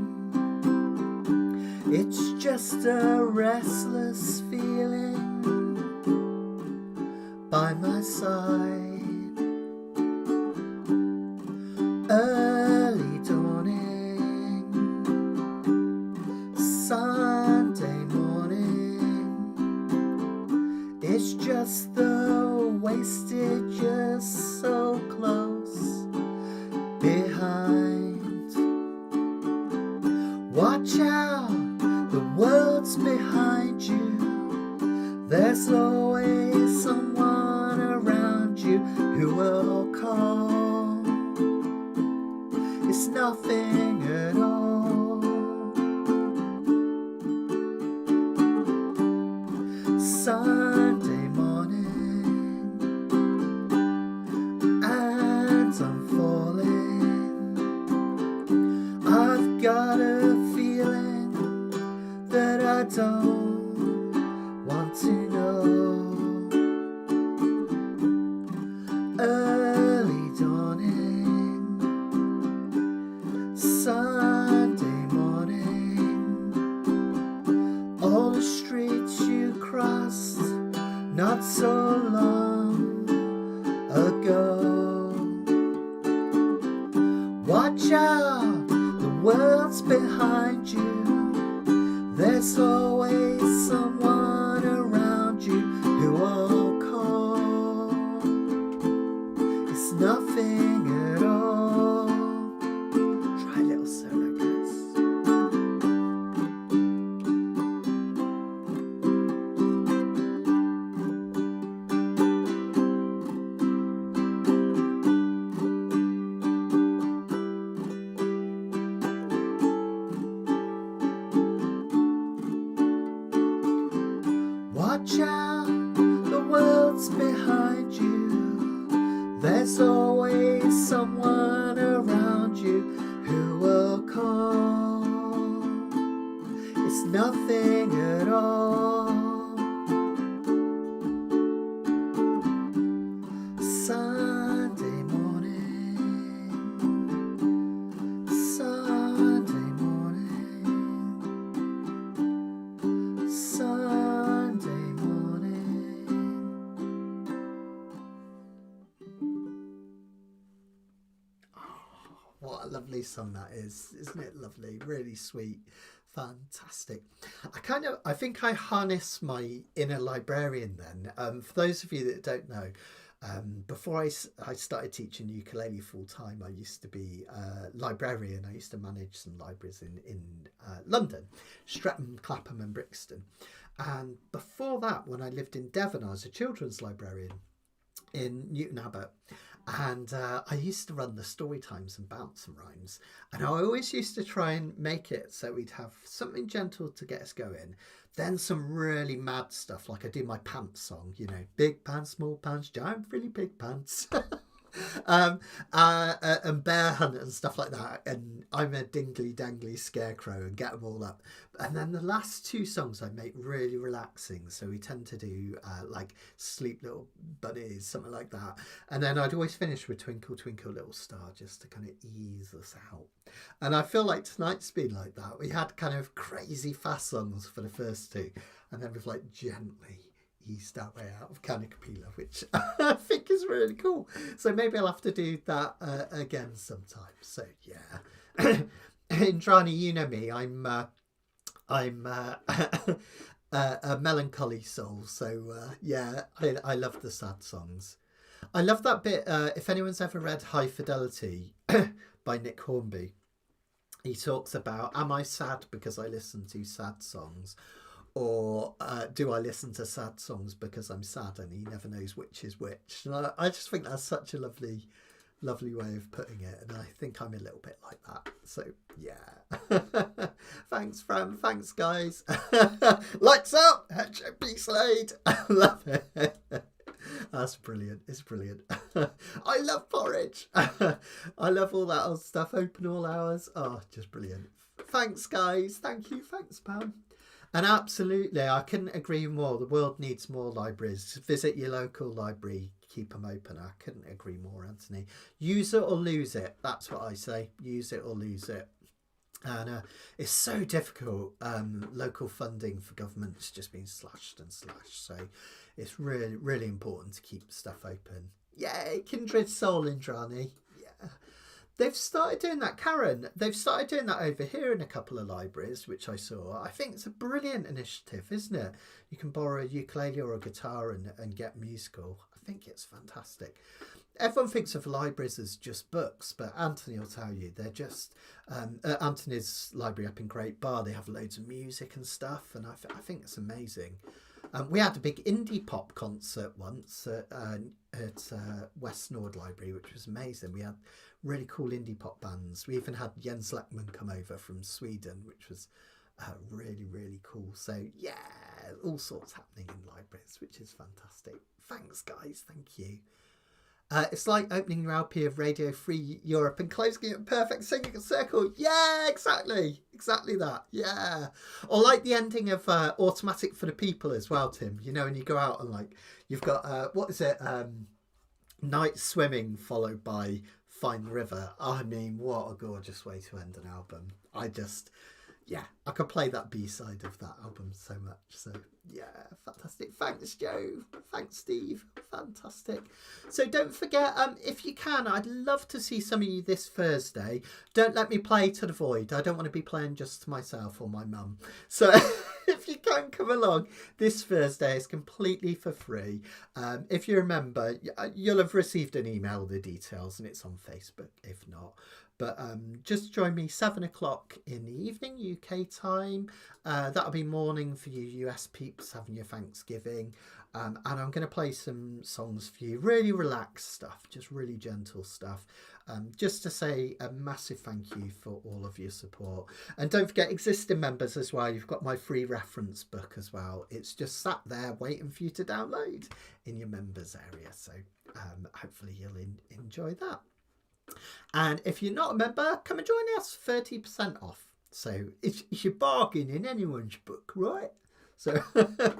It's just a restless feeling by my side. Early dawning, Sunday morning. It's just the wasted just so close behind. Watch out, the world's behind you. There's always someone around you who will call. It's nothing at all. Sunday morning, I'm falling. I've got a feeling that I don't want to know. Early dawning, Sunday morning. All the streets you crossed not so long ago. Watch out, the world's behind you. There's always someone around you who will call. It's nothing at all. Try a little solo, guys. Watch out, the world's behind you. There's always someone around you who will call. It's nothing at all. Sunday morning, Sunday morning, Sunday morning. What a lovely song that is, isn't it lovely? Really sweet, fantastic. I think I harness my inner librarian then. For those of you that don't know, Before I started teaching ukulele full time, I used to be a librarian. I used to manage some libraries in London, Streatham, Clapham and Brixton. And before that, when I lived in Devon, I was a children's librarian in Newton Abbot. And I used to run the story times and bounce and rhymes. And I always used to try and make it so we'd have something gentle to get us going. Then some really mad stuff, like I do my pants song, you know, big pants, small pants, giant, really big pants. And bear hunt and stuff like that, and I'm a dingly dangly scarecrow and get them all up. And then the last two songs I make really relaxing, so we tend to do like Sleep Little Bunnies, something like that. And then I'd always finish with Twinkle Twinkle Little Star, just to kind of ease us out. And I feel like tonight's been like that. We had kind of crazy fast songs for the first two, and then we've like gently eased our way out of Kanikapila, which I think is really cool. So maybe I'll have to do that again sometime. So yeah, Indrani, you know me. I'm a melancholy soul. So yeah, I love the sad songs. I love that bit. If anyone's ever read High Fidelity by Nick Hornby, he talks about, am I sad because I listen to sad songs? Or do I listen to sad songs because I'm sad, and he never knows which is which? And I just think that's such a lovely way of putting it, and I think I'm a little bit like that. So yeah. Thanks, Fran. Thanks, guys. Lights up. HMP Slade. I love it. That's brilliant. It's brilliant. I love porridge. I love all that old stuff. Open all hours. Oh, just brilliant. Thanks, guys. Thank you. Thanks, Pam. And absolutely, I couldn't agree more. The world needs more libraries. Visit your local library. Keep them open. I couldn't agree more, Anthony. Use it or lose it. That's what I say. Use it or lose it. And it's so difficult. Local funding for government's just been slashed and slashed. So it's really, really important to keep stuff open. Yay, Kindred Soul, Indrani. Yeah. They've started doing that, Karen. They've started doing that over here in a couple of libraries, which I saw. I think it's a brilliant initiative, isn't it? You can borrow a ukulele or a guitar and get musical. I think it's fantastic. Everyone thinks of libraries as just books, but Anthony will tell you they're just Anthony's library up in Great Bar. They have loads of music and stuff, and I think it's amazing. We had a big indie pop concert once at West Nord Library, which was amazing. We had really cool indie pop bands. We even had Jens Lekman come over from Sweden, which was really, really cool. So yeah, all sorts happening in libraries, which is fantastic. Thanks, guys. Thank you. It's like opening your LP of Radio Free Europe and closing it in perfect singing circle. Yeah, exactly. Exactly that. Yeah. Or like the ending of Automatic for the People as well, Tim. You know, when you go out and like, you've got, what is it? Night Swimming followed by Find the River. I mean, what a gorgeous way to end an album. Yeah, I could play that B-side of that album so much. So yeah, fantastic. Thanks, Joe. Thanks, Steve. Fantastic. So don't forget, if you can, I'd love to see some of you this Thursday. Don't let me play to the void. I don't want to be playing just to myself or my mum. So if you can come along this Thursday, it's completely for free. If you remember, you'll have received an email with the details, and it's on Facebook if not. But just join me 7 o'clock in the evening, UK time. That'll be morning for you US peeps having your Thanksgiving. And I'm going to play some songs for you. Really relaxed stuff, just really gentle stuff. Just to say a massive thank you for all of your support. And don't forget, existing members as well. You've got my free reference book as well. It's just sat there waiting for you to download in your members area. So hopefully you'll enjoy that. And if you're not a member, come and join us, 30% off. So it's your bargain in anyone's book, right? So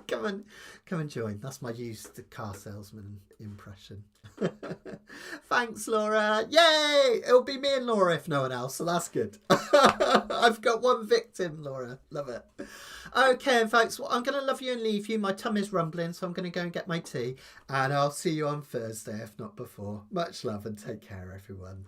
come and join. That's my used car salesman impression. Thanks, Laura. Yay! It'll be me and Laura if no one else, so that's good. I've got one victim, Laura. Love it. Okay, folks, well, I'm going to love you and leave you. My tummy's rumbling, so I'm going to go and get my tea. And I'll see you on Thursday, if not before. Much love and take care, everyone.